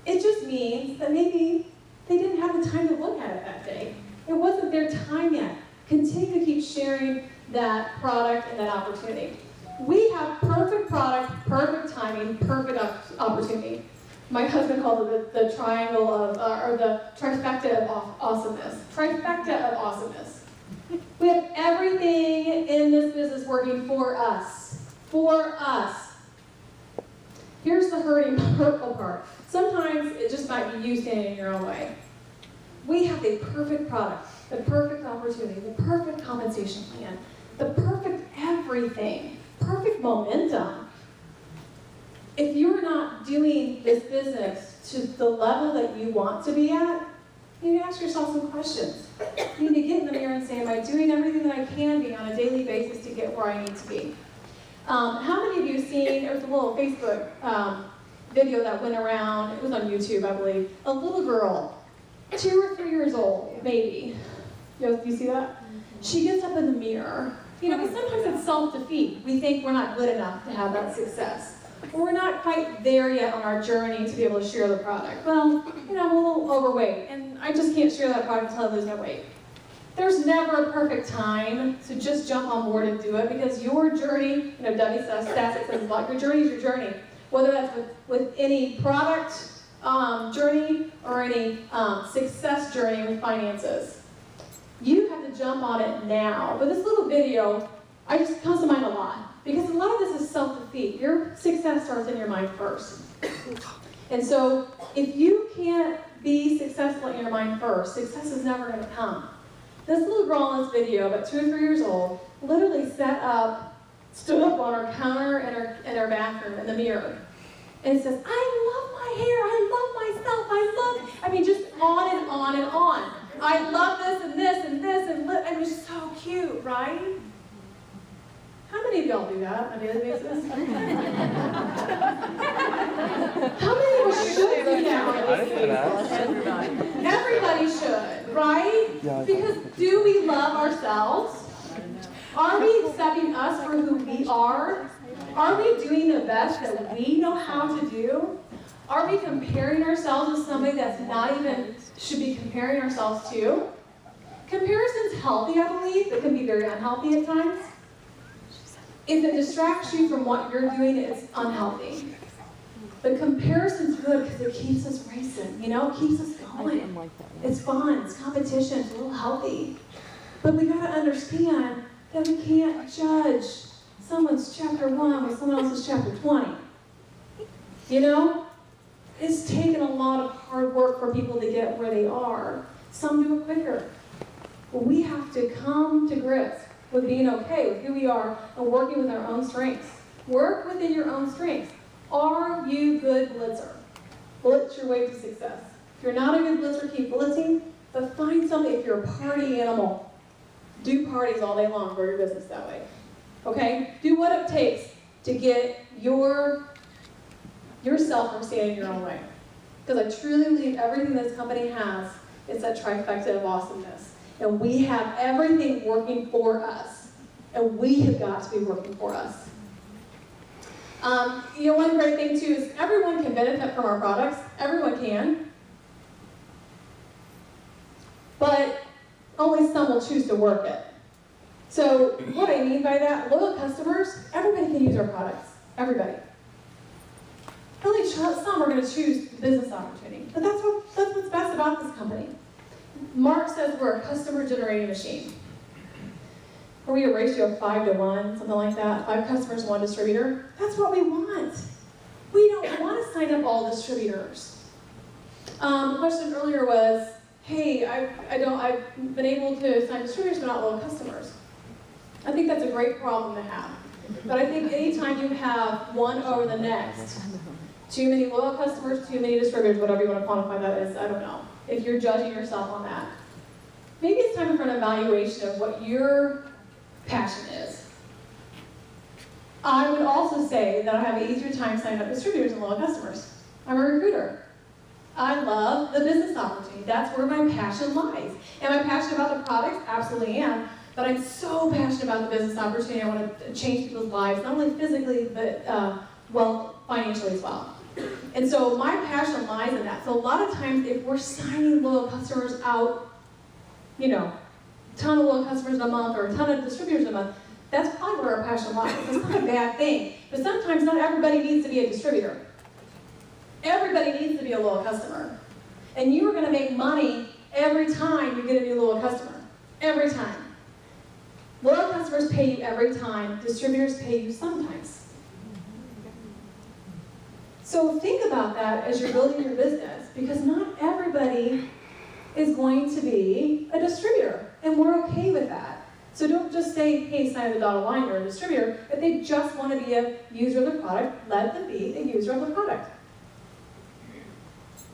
It just means that maybe they didn't have the time to look at it that day. It wasn't their time yet. Continue to keep sharing that product and that opportunity. We have perfect product, perfect timing, perfect opportunity. My husband calls it the triangle of, or the trifecta of awesomeness. Trifecta of awesomeness. We have everything in this business working for us. For us. Here's the hurtful part. Sometimes it just might be you standing in your own way. We have the perfect product, the perfect opportunity, the perfect compensation plan, the perfect everything, perfect momentum. If you're not doing this business to the level that you want to be at, you need to ask yourself some questions. You need to get in the mirror and say, am I doing everything that I can be on a daily basis to get where I need to be? How many of you have seen, there was a little Facebook video that went around, it was on YouTube, I believe, a little girl, 2 or 3 years old, maybe. You see that? She gets up in the mirror. You know, because sometimes it's self-defeat. We think we're not good enough to have that success. Or we're not quite there yet on our journey to be able to share the product. Well, you know, I'm a little overweight, and I just can't share that product until I lose my weight. There's never a perfect time to just jump on board and do it, because your journey, you know, Debbie says, like, your journey is your journey. Whether that's with any product journey or any success journey with finances. You have to jump on it now. But this little video, I just comes to mind a lot, because a lot of this is self-defeat. Your success starts in your mind first. And so if you can't be successful in your mind first, success is never going to come. This little girl in this video, about 2 or 3 years old, literally stood up on her counter in her bathroom in the mirror, and says, I love my hair, I love myself, I mean, just on and on and on. I love this and this and this and it was so cute, right? How many of y'all do that on a daily basis? How many of us should do that on a daily basis? Everybody should, right? Because do we love ourselves? Are we accepting us for who we are? Are we doing the best that we know how to do? Are we comparing ourselves with somebody that's not even should be comparing ourselves to? Comparison's healthy, I believe, but can be very unhealthy at times. If it distracts you from what you're doing, it's unhealthy. But comparison's good because it keeps us racing, you know, it keeps us going. It's fun, it's competition, it's a little healthy. But we gotta understand that we can't judge someone's chapter 1 with someone else's chapter 20. You know? It's taken a lot of hard work for people to get where they are. Some do it quicker. But we have to come to grips with being okay with who we are and working with our own strengths. Work within your own strengths. Are you good blitzer? Blitz your way to success. If you're not a good blitzer, keep blitzing, but find something. If you're a party animal, do parties all day long, grow your business that way. Okay? Do what it takes to get yourself from standing your own way. Because I truly believe everything this company has is that trifecta of awesomeness. And we have everything working for us. And we have got to be working for us. One great thing too is everyone can benefit from our products. Everyone can. But only some will choose to work it. So what I mean by that, loyal customers, everybody can use our products. Everybody. Only some are going to choose the business opportunity. But that's what's best about this company. Mark says we're a customer generating machine. Are we a ratio of 5 to 1, something like that? 5 customers, 1 distributor? That's what we want. We don't want to sign up all distributors. The question earlier was, hey, I've been able to sign distributors but not loyal customers. I think that's a great problem to have. But I think anytime you have one over the next, too many loyal customers, too many distributors, whatever you want to quantify that is, I don't know. If you're judging yourself on that. Maybe it's time for an evaluation of what your passion is. I would also say that I have an easier time signing up distributors than loyal customers. I'm a recruiter. I love the business opportunity. That's where my passion lies. Am I passionate about the products? Absolutely am. But I'm so passionate about the business opportunity. I want to change people's lives, not only physically, but financially as well. And so my passion lies in that. So a lot of times if we're signing loyal customers out, a ton of loyal customers a month or a ton of distributors a month, that's probably where our passion lies. It's not a bad thing. But sometimes not everybody needs to be a distributor. Everybody needs to be a loyal customer. And you are going to make money every time you get a new loyal customer. Every time. Loyal customers pay you every time. Distributors pay you sometimes. So think about that as you're building your business, because not everybody is going to be a distributor, and we're okay with that. So don't just say, hey, sign the dotted line, you're a distributor. If they just want to be a user of the product, let them be a user of the product.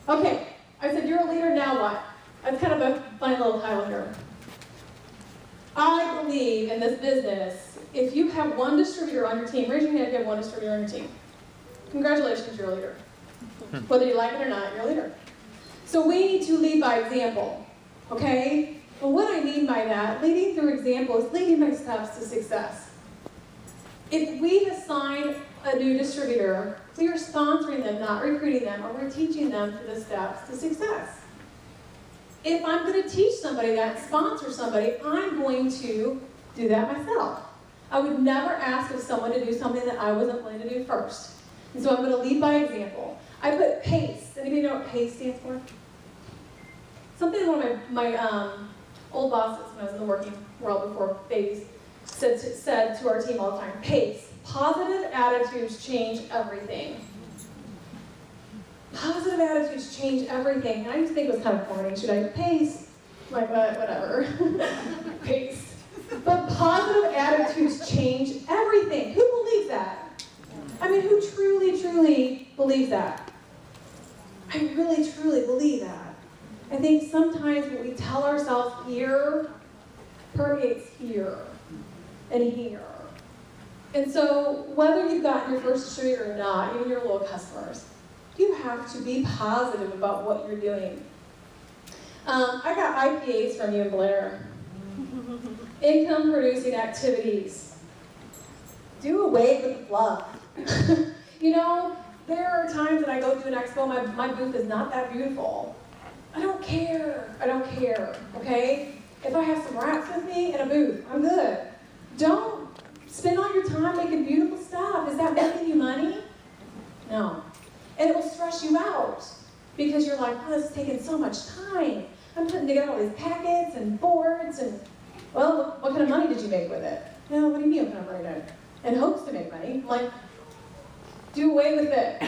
Okay, I said you're a leader, now what? That's kind of a funny little title here. I believe in this business, if you have one distributor on your team, raise your hand if you have one distributor on your team. Congratulations, you're a leader. Whether you like it or not, you're a leader. So we need to lead by example, okay? Well, what I mean by that, leading through example is leading by steps to success. If we assign a new distributor, we are sponsoring them, not recruiting them, or we're teaching them the steps to success. If I'm going to teach somebody that, sponsor somebody, I'm going to do that myself. I would never ask of someone to do something that I wasn't willing to do first. And so I'm going to lead by example. I put PACE. Anybody know what PACE stands for? Something one of my old bosses when I was in the working world before babies said to our team all the time, PACE, positive attitudes change everything. Positive attitudes change everything. And I used to think it was kind of corny. Should I PACE? Like, whatever. PACE. But positive attitudes change everything. Who believes that? I mean, who truly, truly believes that? I really, truly believe that. I think sometimes what we tell ourselves here permeates here and here. And so whether you've gotten your first distributor or not, even your loyal customers, you have to be positive about what you're doing. I got IPAs from you and Blair. Income producing activities. Do away with the fluff. There are times that I go to an expo, my booth is not that beautiful. I don't care. I don't care, okay? If I have some rats with me in a booth, I'm good. Don't spend all your time making beautiful stuff. Is that making you money? No. And it will stress you out because you're like, oh, this is taking so much time. I'm putting together all these packets and boards and, well, what kind of money did you make with it? No, what do you mean what kind of money did I make? In hopes to make money. I'm like, do away with it.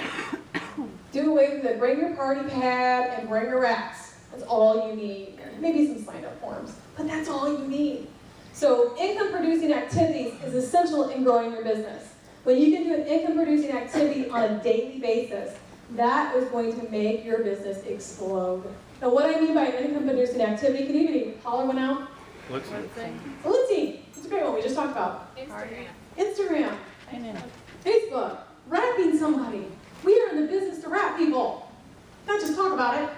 Do away with it. Bring your party pad and bring your racks. That's all you need. Maybe some sign-up forms, but that's all you need. So So income-producing activities is essential in growing your business. When you can do an income-producing activity on a daily basis, that is going to make your business explode. Now, what I mean by an income-producing activity, can anybody holler one out? Flitsing. It's a great one we just talked about. Instagram. Facebook. Rapping somebody. We are in the business to rap people. Not just talk about it,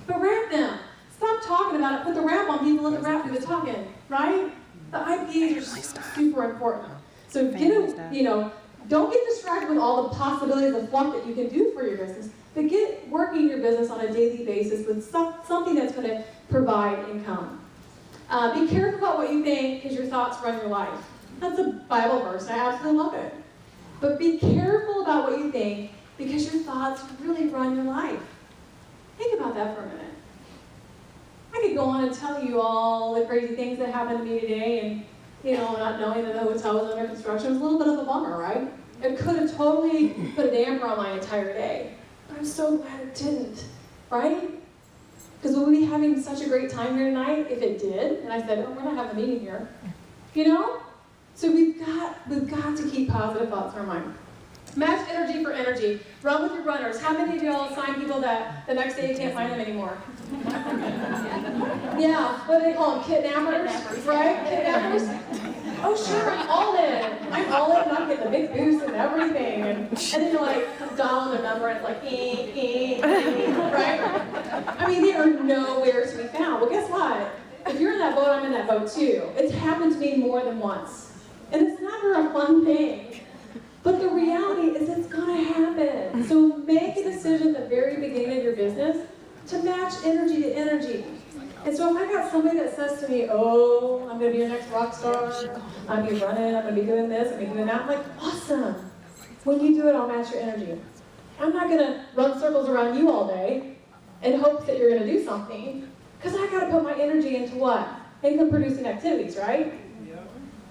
but rap them. Stop talking about it. Put the rap on people and the rap do the talking, right? The IPAs are super important. So don't get distracted with all the possibilities of fluff that you can do for your business, but get working your business on a daily basis with something that's going to provide income. Be careful about what you think, because your thoughts run your life. That's a Bible verse, and I absolutely love it. But be careful about what you think, because your thoughts really run your life. Think about that for a minute. I could go on and tell you all the crazy things that happened to me today, and not knowing that the hotel was under construction was a little bit of a bummer, right? It could have totally put a damper on my entire day. But I'm so glad it didn't, right? Because we'll be having such a great time here tonight if it did. And I said, oh, we're not having a meeting here. So we've got to keep positive thoughts in our mind. Match energy for energy. Run with your runners. How many of y'all sign people that the next day you can't find them anymore? Yeah, what do they call them? Kidnappers, right? Kidnappers? Oh, sure, I'm all in. I'm all in, and I'm getting the big boost and everything. And then you're like, dialing their number, and it's like, right? I mean, they are nowhere to be found. Well, guess what? If you're in that boat, I'm in that boat too. It's happened to me more than once. And it's never a fun thing. But the reality is it's going to happen. So make a decision at the very beginning of your business to match energy to energy. And so if I got somebody that says to me, oh, I'm going to be your next rock star, I'm going to be running, I'm going to be doing this, I'm going to be doing that, I'm like, awesome. When you do it, I'll match your energy. I'm not going to run circles around you all day in hopes that you're going to do something, because I got to put my energy into what? Income-producing activities, right?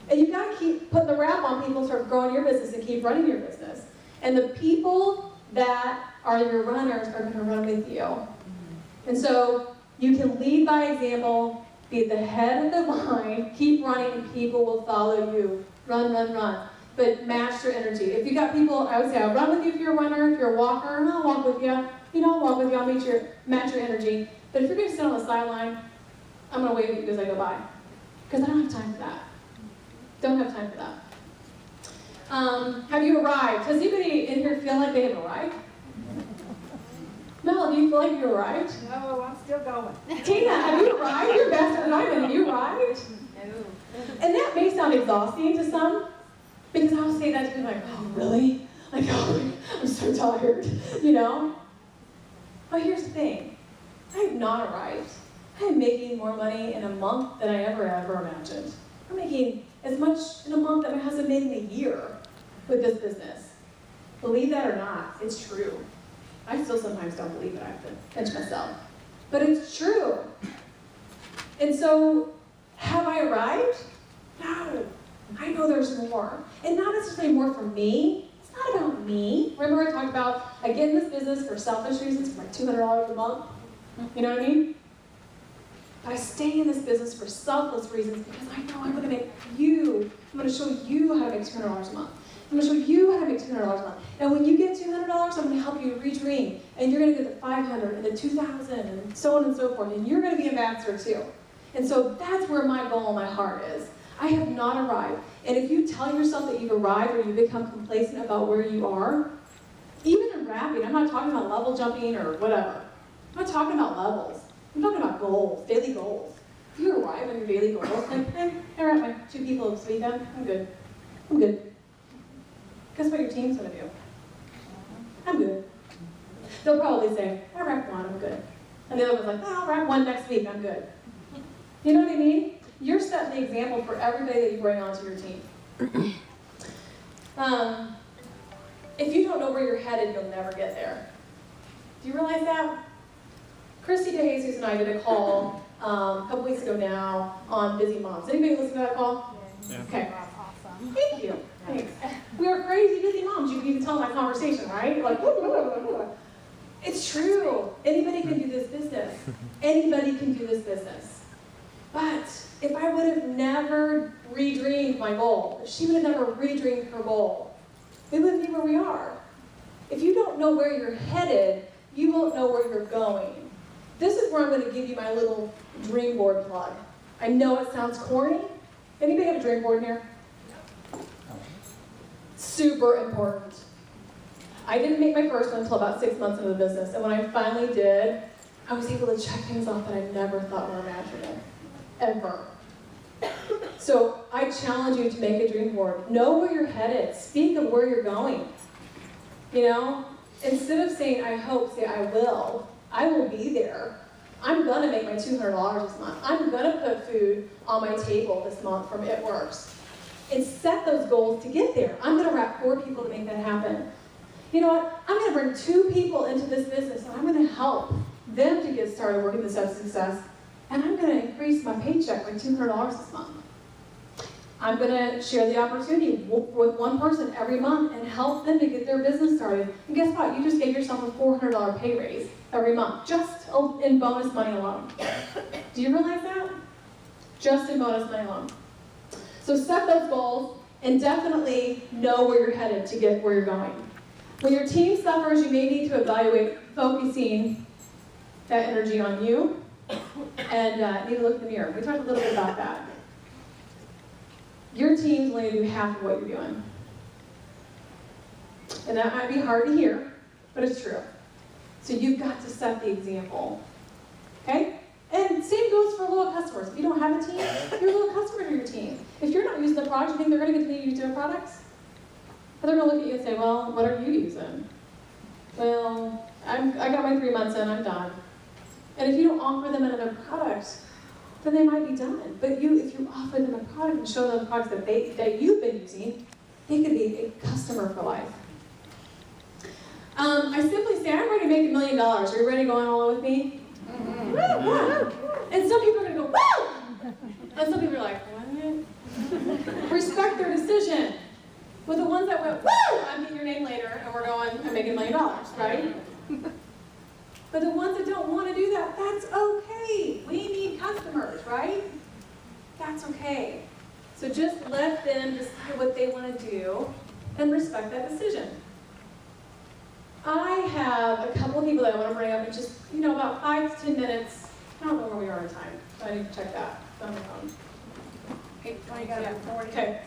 And you've got to keep putting the wrap on people and start growing your business and keep running your business. And the people that are your runners are going to run with you. And so you can lead by example, be at the head of the line, keep running, and people will follow you. Run, run, run. But match your energy. If you got people, I would say I'll run with you if you're a runner. If you're a walker, I'll walk with you. I'll walk with you. I'll match your energy. But if you're going to sit on the sideline, I'm going to wave at you as I go by. Because I don't have time for that. Don't have time for that. Have you arrived? Does anybody in here feel like they have arrived? Mel, do you feel like you arrived? No, I'm still going. Tina, have you arrived? You're best at Diamond. Have you arrived? No. And that may sound exhausting to some, because I'll say that to people like, oh, really? Like, oh, I'm so tired, But here's the thing. I have not arrived. I am making more money in a month than I ever imagined. I'm making as much in a month that my husband made in a year with this business. Believe that or not, it's true. I still sometimes don't believe it. I have to pinch myself. But it's true. And so, have I arrived? No. I know there's more. And not necessarily more for me. It's not about me. Remember I talked about, I get in this business for selfish reasons, for like $200 a month. You know what I mean? But I stay in this business for selfless reasons because I know I'm going to make you, I'm going to show you how to make $200 a month. I'm going to show you how to make $200 a month. And when you get $200, I'm going to help you redream. And you're going to get the $500 and the $2,000 and so on and so forth. And you're going to be an ambassador too. And so that's where my goal in my heart is. I have not arrived. And if you tell yourself that you've arrived or you become complacent about where you are, even in rapping, I'm not talking about level jumping or whatever. I'm not talking about levels. I'm talking about goals, daily goals. If you arrive on your daily goals, like, we're at my 2 people this weekend, I'm good. I'm good. Guess what your team's gonna do? I'm good. They'll probably say, I rep 1, I'm good. And the other one's like, oh, I'll rep 1 next week, I'm good. You know what I mean? You're setting the example for everybody that you bring onto your team. If you don't know where you're headed, you'll never get there. Do you realize that? Christy DeJesus and I did a call a couple weeks ago now on busy moms. Anybody listen to that call? Yeah. Okay. Awesome. Thank you. Thanks. We are crazy busy moms. You can even tell my conversation, right? Like, it's true. Anybody can do this business. Anybody can do this business. But if I would have never redreamed my goal, if she would have never redreamed her goal, we wouldn't be where we are. If you don't know where you're headed, you won't know where you're going. This is where I'm going to give you my little dream board plug. I know it sounds corny. Anybody have a dream board here? Super important. I didn't make my first one until about 6 months into the business, and when I finally did, I was able to check things off that I never thought were imaginable, ever. So I challenge you to make a dream board. Know where you're headed. Speak of where you're going. You know, instead of saying I hope, say I will. I will be there. I'm going to make my $200 this month. I'm going to put food on my table this month from It Works. And set those goals to get there. I'm going to wrap 4 people to make that happen. You know what? I'm going to bring 2 people into this business, and I'm going to help them to get started working this up success. And I'm going to increase my paycheck by $200 this month. I'm going to share the opportunity with one person every month and help them to get their business started. And guess what? You just gave yourself a $400 pay raise every month, just in bonus money alone. Do you realize that? Just in bonus money alone. So set those goals and definitely know where you're headed to get where you're going. When your team suffers, you may need to evaluate focusing that energy on you and need to look in the mirror. We talked a little bit about that. Your team's only going to do half of what you're doing. And that might be hard to hear, but it's true. So you've got to set the example. Okay? And same goes for little customers. If you don't have a team, your little customers are your team. If you're not using the product, you think they're going to continue to use their products? Or they're going to look at you and say, well, what are you using? Well, I got my 3 months in, I'm done. And if you don't offer them another product, then they might be done. But if you offer them a product and show them products that you've been using, they could be a customer for life. I simply say, I'm ready to make $1 million. Are you ready to go on all with me? Mm-hmm. Yeah. And some people are going to go, woo! And some people are like, what? Respect their decision. With the ones that went, woo! I'm getting your name later, and we're going, I'm making $1 million, right? But the ones that don't want to do that, that's okay. We need customers, right? That's okay. So just let them decide what they want to do and respect that decision. I have a couple of people that I want to bring up in just, about 5 to 10 minutes. I don't know where we are in time, so I need to check that. It's on my phone. Okay.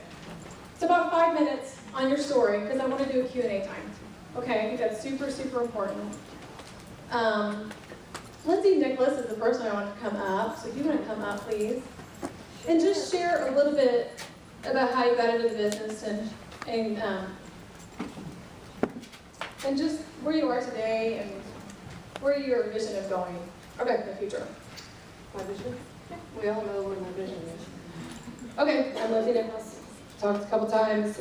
It's about 5 minutes on your story because I want to do a Q&A time. Okay, I think that's super, super important. Lindsay Nicholas is the first one I want to come up, so if you want to come up, please. And just share a little bit about how you got into the business and just where you are today and where your vision is going. Okay, in the future. My vision? Yeah. We all know where my vision is. Okay, I'm Lindsay Nicholas. Talked a couple times.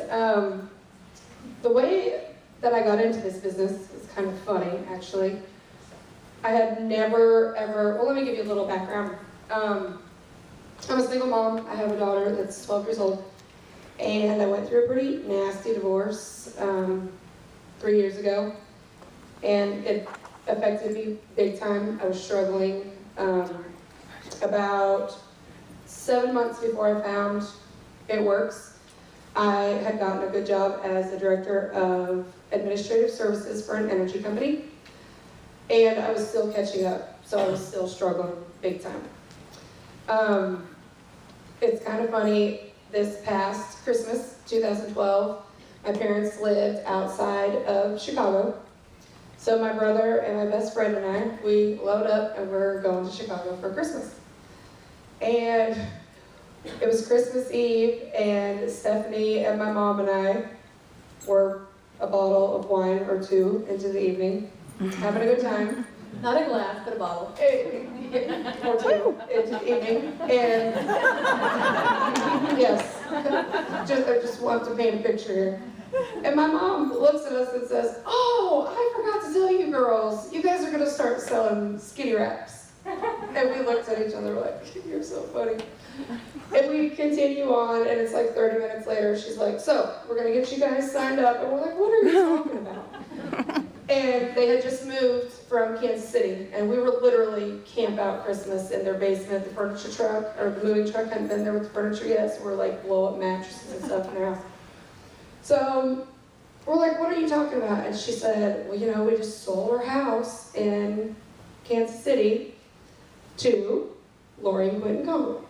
The way that I got into this business is kind of funny, actually. I had never, ever, well, let me give you a little background. I'm a single mom. I have a daughter that's 12 years old. And I went through a pretty nasty divorce 3 years ago. And it affected me big time. I was struggling. About 7 months before I found It Works, I had gotten a good job as the director of administrative services for an energy company. And I was still catching up, so I was still struggling big time. It's kind of funny, this past Christmas, 2012, my parents lived outside of Chicago. So my brother and my best friend and I, we load up and we're going to Chicago for Christmas. And it was Christmas Eve, and Stephanie and my mom and I were a bottle of wine or 2 into the evening, having a good time. Not a glass, but a bottle. Or 2 into the evening. And yes, I just want to paint a picture here. And my mom looks at us and says, oh, I forgot to tell you girls, you guys are going to start selling skinny wraps. And we looked at each other like, you're so funny. And we continue on, and it's like 30 minutes later, she's like, so, we're going to get you guys signed up. And we're like, what are you talking about? And they had just moved from Kansas City, and we were literally camp out Christmas in their basement. The furniture truck, or the moving truck hadn't been there with the furniture yet, so we're like blow up mattresses and stuff in their house. So we're like, what are you talking about? And she said, well, you know, we just sold our house in Kansas City to Lori and Quentin Conway.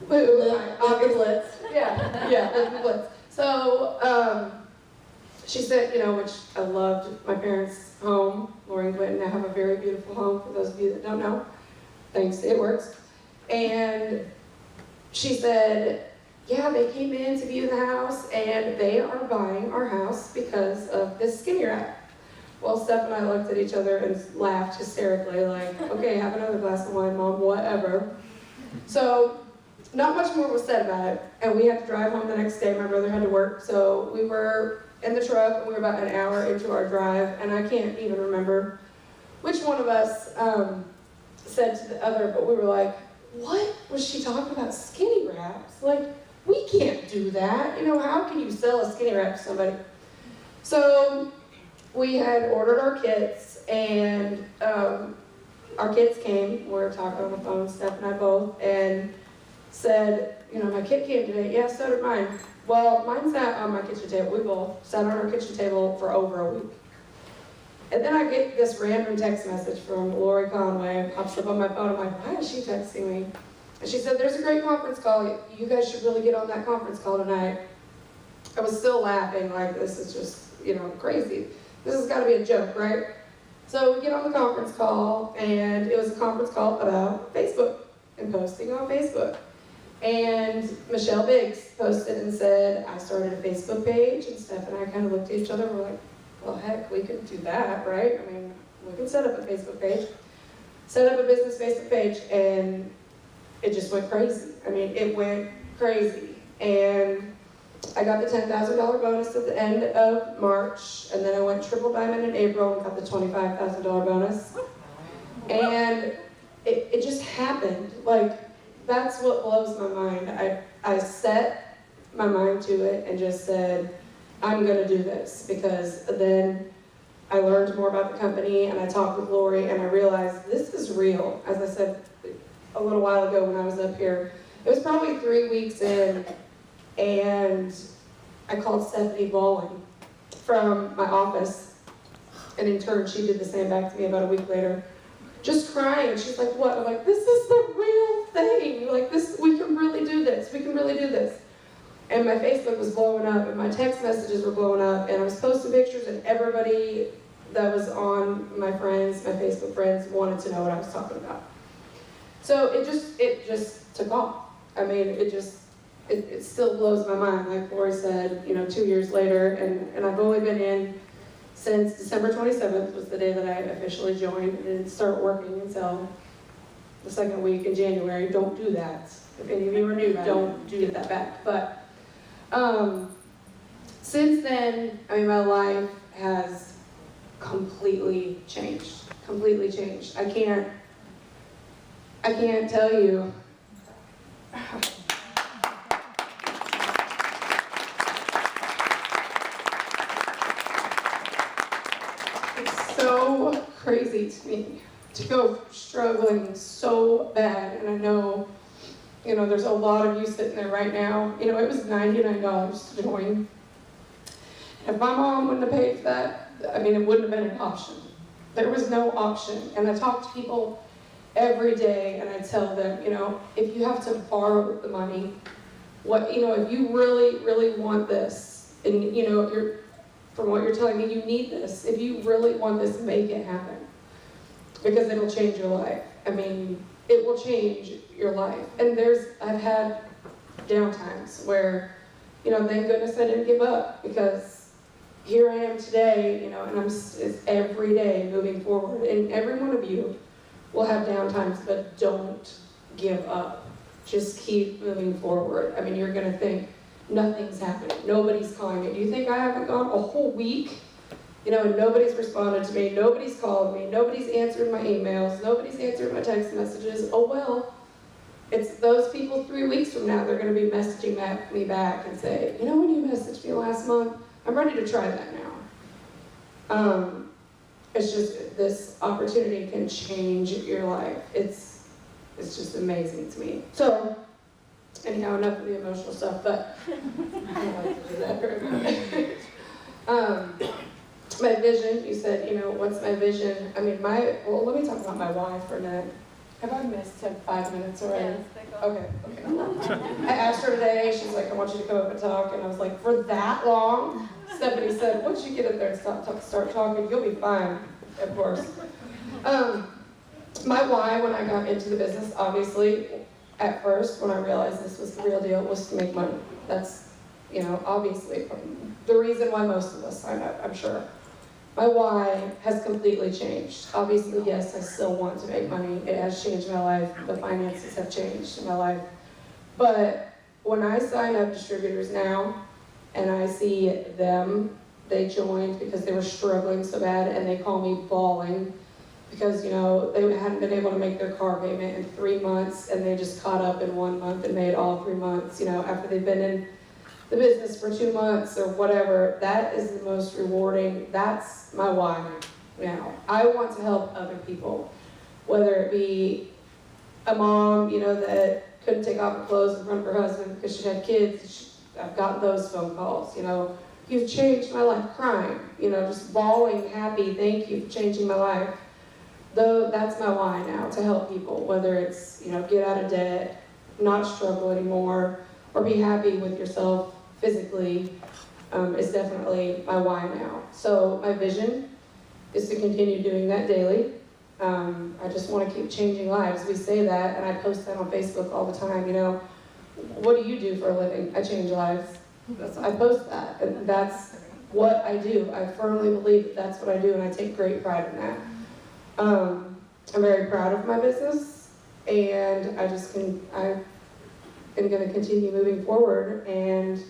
Blitz. Yeah, Blitz. So she said, you know, which I loved my parents' home. Lori and Quentin now have a very beautiful home, for those of you that don't know. Thanks, it works. And she said, yeah, they came in to view the house, and they are buying our house because of this skinny wrap. Well, Steph and I looked at each other and laughed hysterically, like, okay, have another glass of wine, Mom, whatever. So, not much more was said about it, and we had to drive home the next day. My brother had to work, so we were in the truck, and we were about an hour into our drive, and I can't even remember which one of us said to the other, but we were like, what was she talking about, skinny wraps? Like, we can't do that. You know, how can you sell a skinny wrap to somebody? So we had ordered our kits, and our kids came. We were talking on the phone, Steph and I both, and said, you know, my kid came today. Yeah, so did mine. Well, mine sat on my kitchen table. We both sat on our kitchen table for over a week. And then I get this random text message from Lori Conway. Pops up on my phone. I'm like, why is she texting me? And she said, there's a great conference call. You guys should really get on that conference call tonight. I was still laughing, like, this is just, you know, crazy. This has got to be a joke, right? So we get on the conference call, and it was a conference call about Facebook and posting on Facebook. And Michelle Biggs posted and said, I started a Facebook page, and Steph and I kind of looked at each other and we're like, well, heck, we could do that, right? I mean, we could set up a Facebook page. Set up a business Facebook page, and it just went crazy. I mean, it went crazy. And I got the $10,000 bonus at the end of March, and then I went triple diamond in April and got the $25,000 bonus. And it just happened. Like, that's what blows my mind. I set my mind to it and just said, I'm gonna do this, because then I learned more about the company, and I talked with Lori, and I realized this is real. As I said a little while ago when I was up here, it was probably 3 weeks in, and I called Stephanie Bowling from my office, and in turn she did the same back to me about a week later, just crying. She's like, what? I'm like, this is the real thing. Like, this, we can really do this. We can really do this. And my Facebook was blowing up, and my text messages were blowing up, and I was posting pictures, and everybody that was on my friends, my Facebook friends, wanted to know what I was talking about. So it just took off. I mean, it still blows my mind. Like Lori said, you know, 2 years later, and I've only been in since December 27th was the day that I officially joined, and didn't start working until the second week in January. Don't do that. If any of you are new, don't do that back. But since then, I mean, my life has completely changed. Completely changed. I can't tell you. It's so crazy to me to go struggling so bad, and I know, you know, there's a lot of you sitting there right now. You know, it was $99 to join. If my mom wouldn't have paid for that, I mean, it wouldn't have been an option. There was no option. And I talk to people every day, and I tell them, you know, if you have to borrow the money, what, you know, if you really, really want this, and, you know, from what you're telling me, you need this. If you really want this, make it happen. Because it'll change your life. I mean, it will change your life. And I've had down times where, you know, thank goodness I didn't give up, because here I am today, you know, and it's every day moving forward. And every one of you will have down times, but don't give up. Just keep moving forward. I mean, you're gonna think nothing's happening, nobody's calling me. Do you think I haven't gone a whole week? You know, and nobody's responded to me, nobody's called me, nobody's answered my emails, nobody's answered my text messages. Oh well, it's those people 3 weeks from now, they're gonna be messaging me back and say, you know, when you messaged me last month, I'm ready to try that now. It's just, this opportunity can change your life. It's just amazing to me. So, anyhow, enough of the emotional stuff, but I don't like to do that very much. My vision, you said, you know, what's my vision? I mean, well, let me talk about my why for a minute. Have I missed 5 minutes already? Yes, okay. I asked her today, she's like, I want you to come up and talk, and I was like, for that long? Stephanie said, once you get in there and start talking, you'll be fine, of course. My why when I got into the business, obviously, at first, when I realized this was the real deal, was to make money. That's, you know, obviously, the reason why most of us sign up, I'm sure. My why has completely changed. Obviously, yes, I still want to make money. It has changed my life. The finances have changed in my life. But when I sign up distributors now, and I see them, they joined because they were struggling so bad, and they call me bawling because, you know, they hadn't been able to make their car payment in 3 months, and they just caught up in 1 month and made all 3 months, you know, after they've been in the business for 2 months or whatever. That is the most rewarding. That's my why now. I want to help other people, whether it be a mom, you know, that couldn't take off her clothes in front of her husband because she had kids. I've gotten those phone calls, you know. You've changed my life, crying, you know, just bawling, happy, thank you for changing my life. Though that's my why now, to help people, whether it's, you know, get out of debt, not struggle anymore, or be happy with yourself physically, is definitely my why now. So my vision is to continue doing that daily. I just want to keep changing lives. We say that, and I post that on Facebook all the time, you know. What do you do for a living? I change lives. I post that, and that's what I do. I firmly believe that that's what I do, and I take great pride in that. I'm very proud of my business, and I am going to continue moving forward and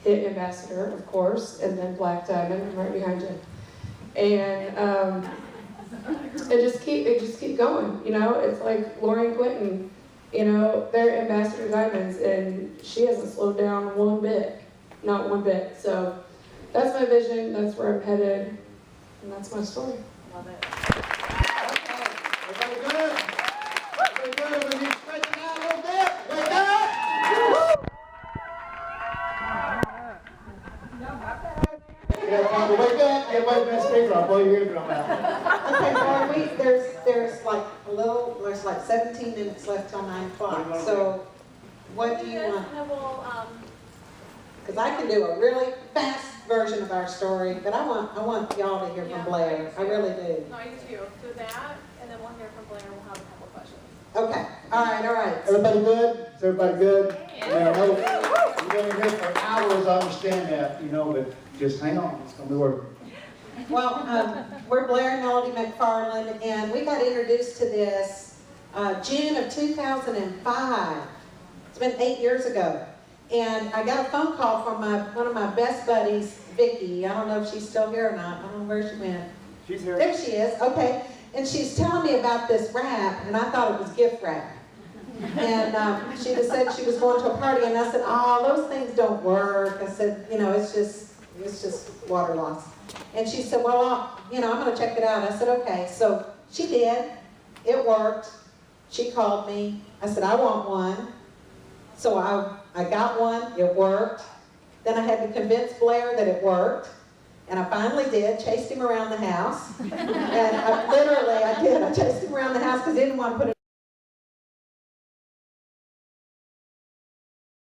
hit ambassador, of course, and then black diamond. I'm right behind you, and just keep going. You know, it's like Lori and Quentin. You know, they're ambassador diamonds, and she hasn't slowed down one bit, not one bit. So that's my vision. That's where I'm headed, and that's my story. Love it. Everybody good? Everybody good? We need to stretch it out a little bit. Wake up! Yeah, time to wake up. Get away from that speaker. I'll blow your eardrum out. Okay, Lord, there's like 17 minutes left till 9 o'clock. So, what do you want? Because I can do a really fast version of our story, but I want y'all to hear from Blair. I really do. No, I do too. Do that, and then we'll hear from Blair, and we'll have a couple questions. Okay. All right. Everybody good? Is everybody good? Yeah. I know you're going to be here for hours, I understand that, you know, but just hang on. It's going to be worth it. Well, we're Blair and Melody McFarland, and we got introduced to this June of 2005. It's been 8 years ago. And I got a phone call from one of my best buddies, Vicki. I don't know if she's still here or not. I don't know where she went. She's here. There she is. Okay. And she's telling me about this wrap, and I thought it was gift wrap. And she just said she was going to a party, and I said, oh, those things don't work. I said, you know, it's just water loss. And she said, well, I'm going to check it out. I said, okay. So she did. It worked. She called me. I said, I want one. So I got one. It worked. Then I had to convince Blair that it worked. And I finally did. Chased him around the house. And I chased him around the house because I didn't want to put it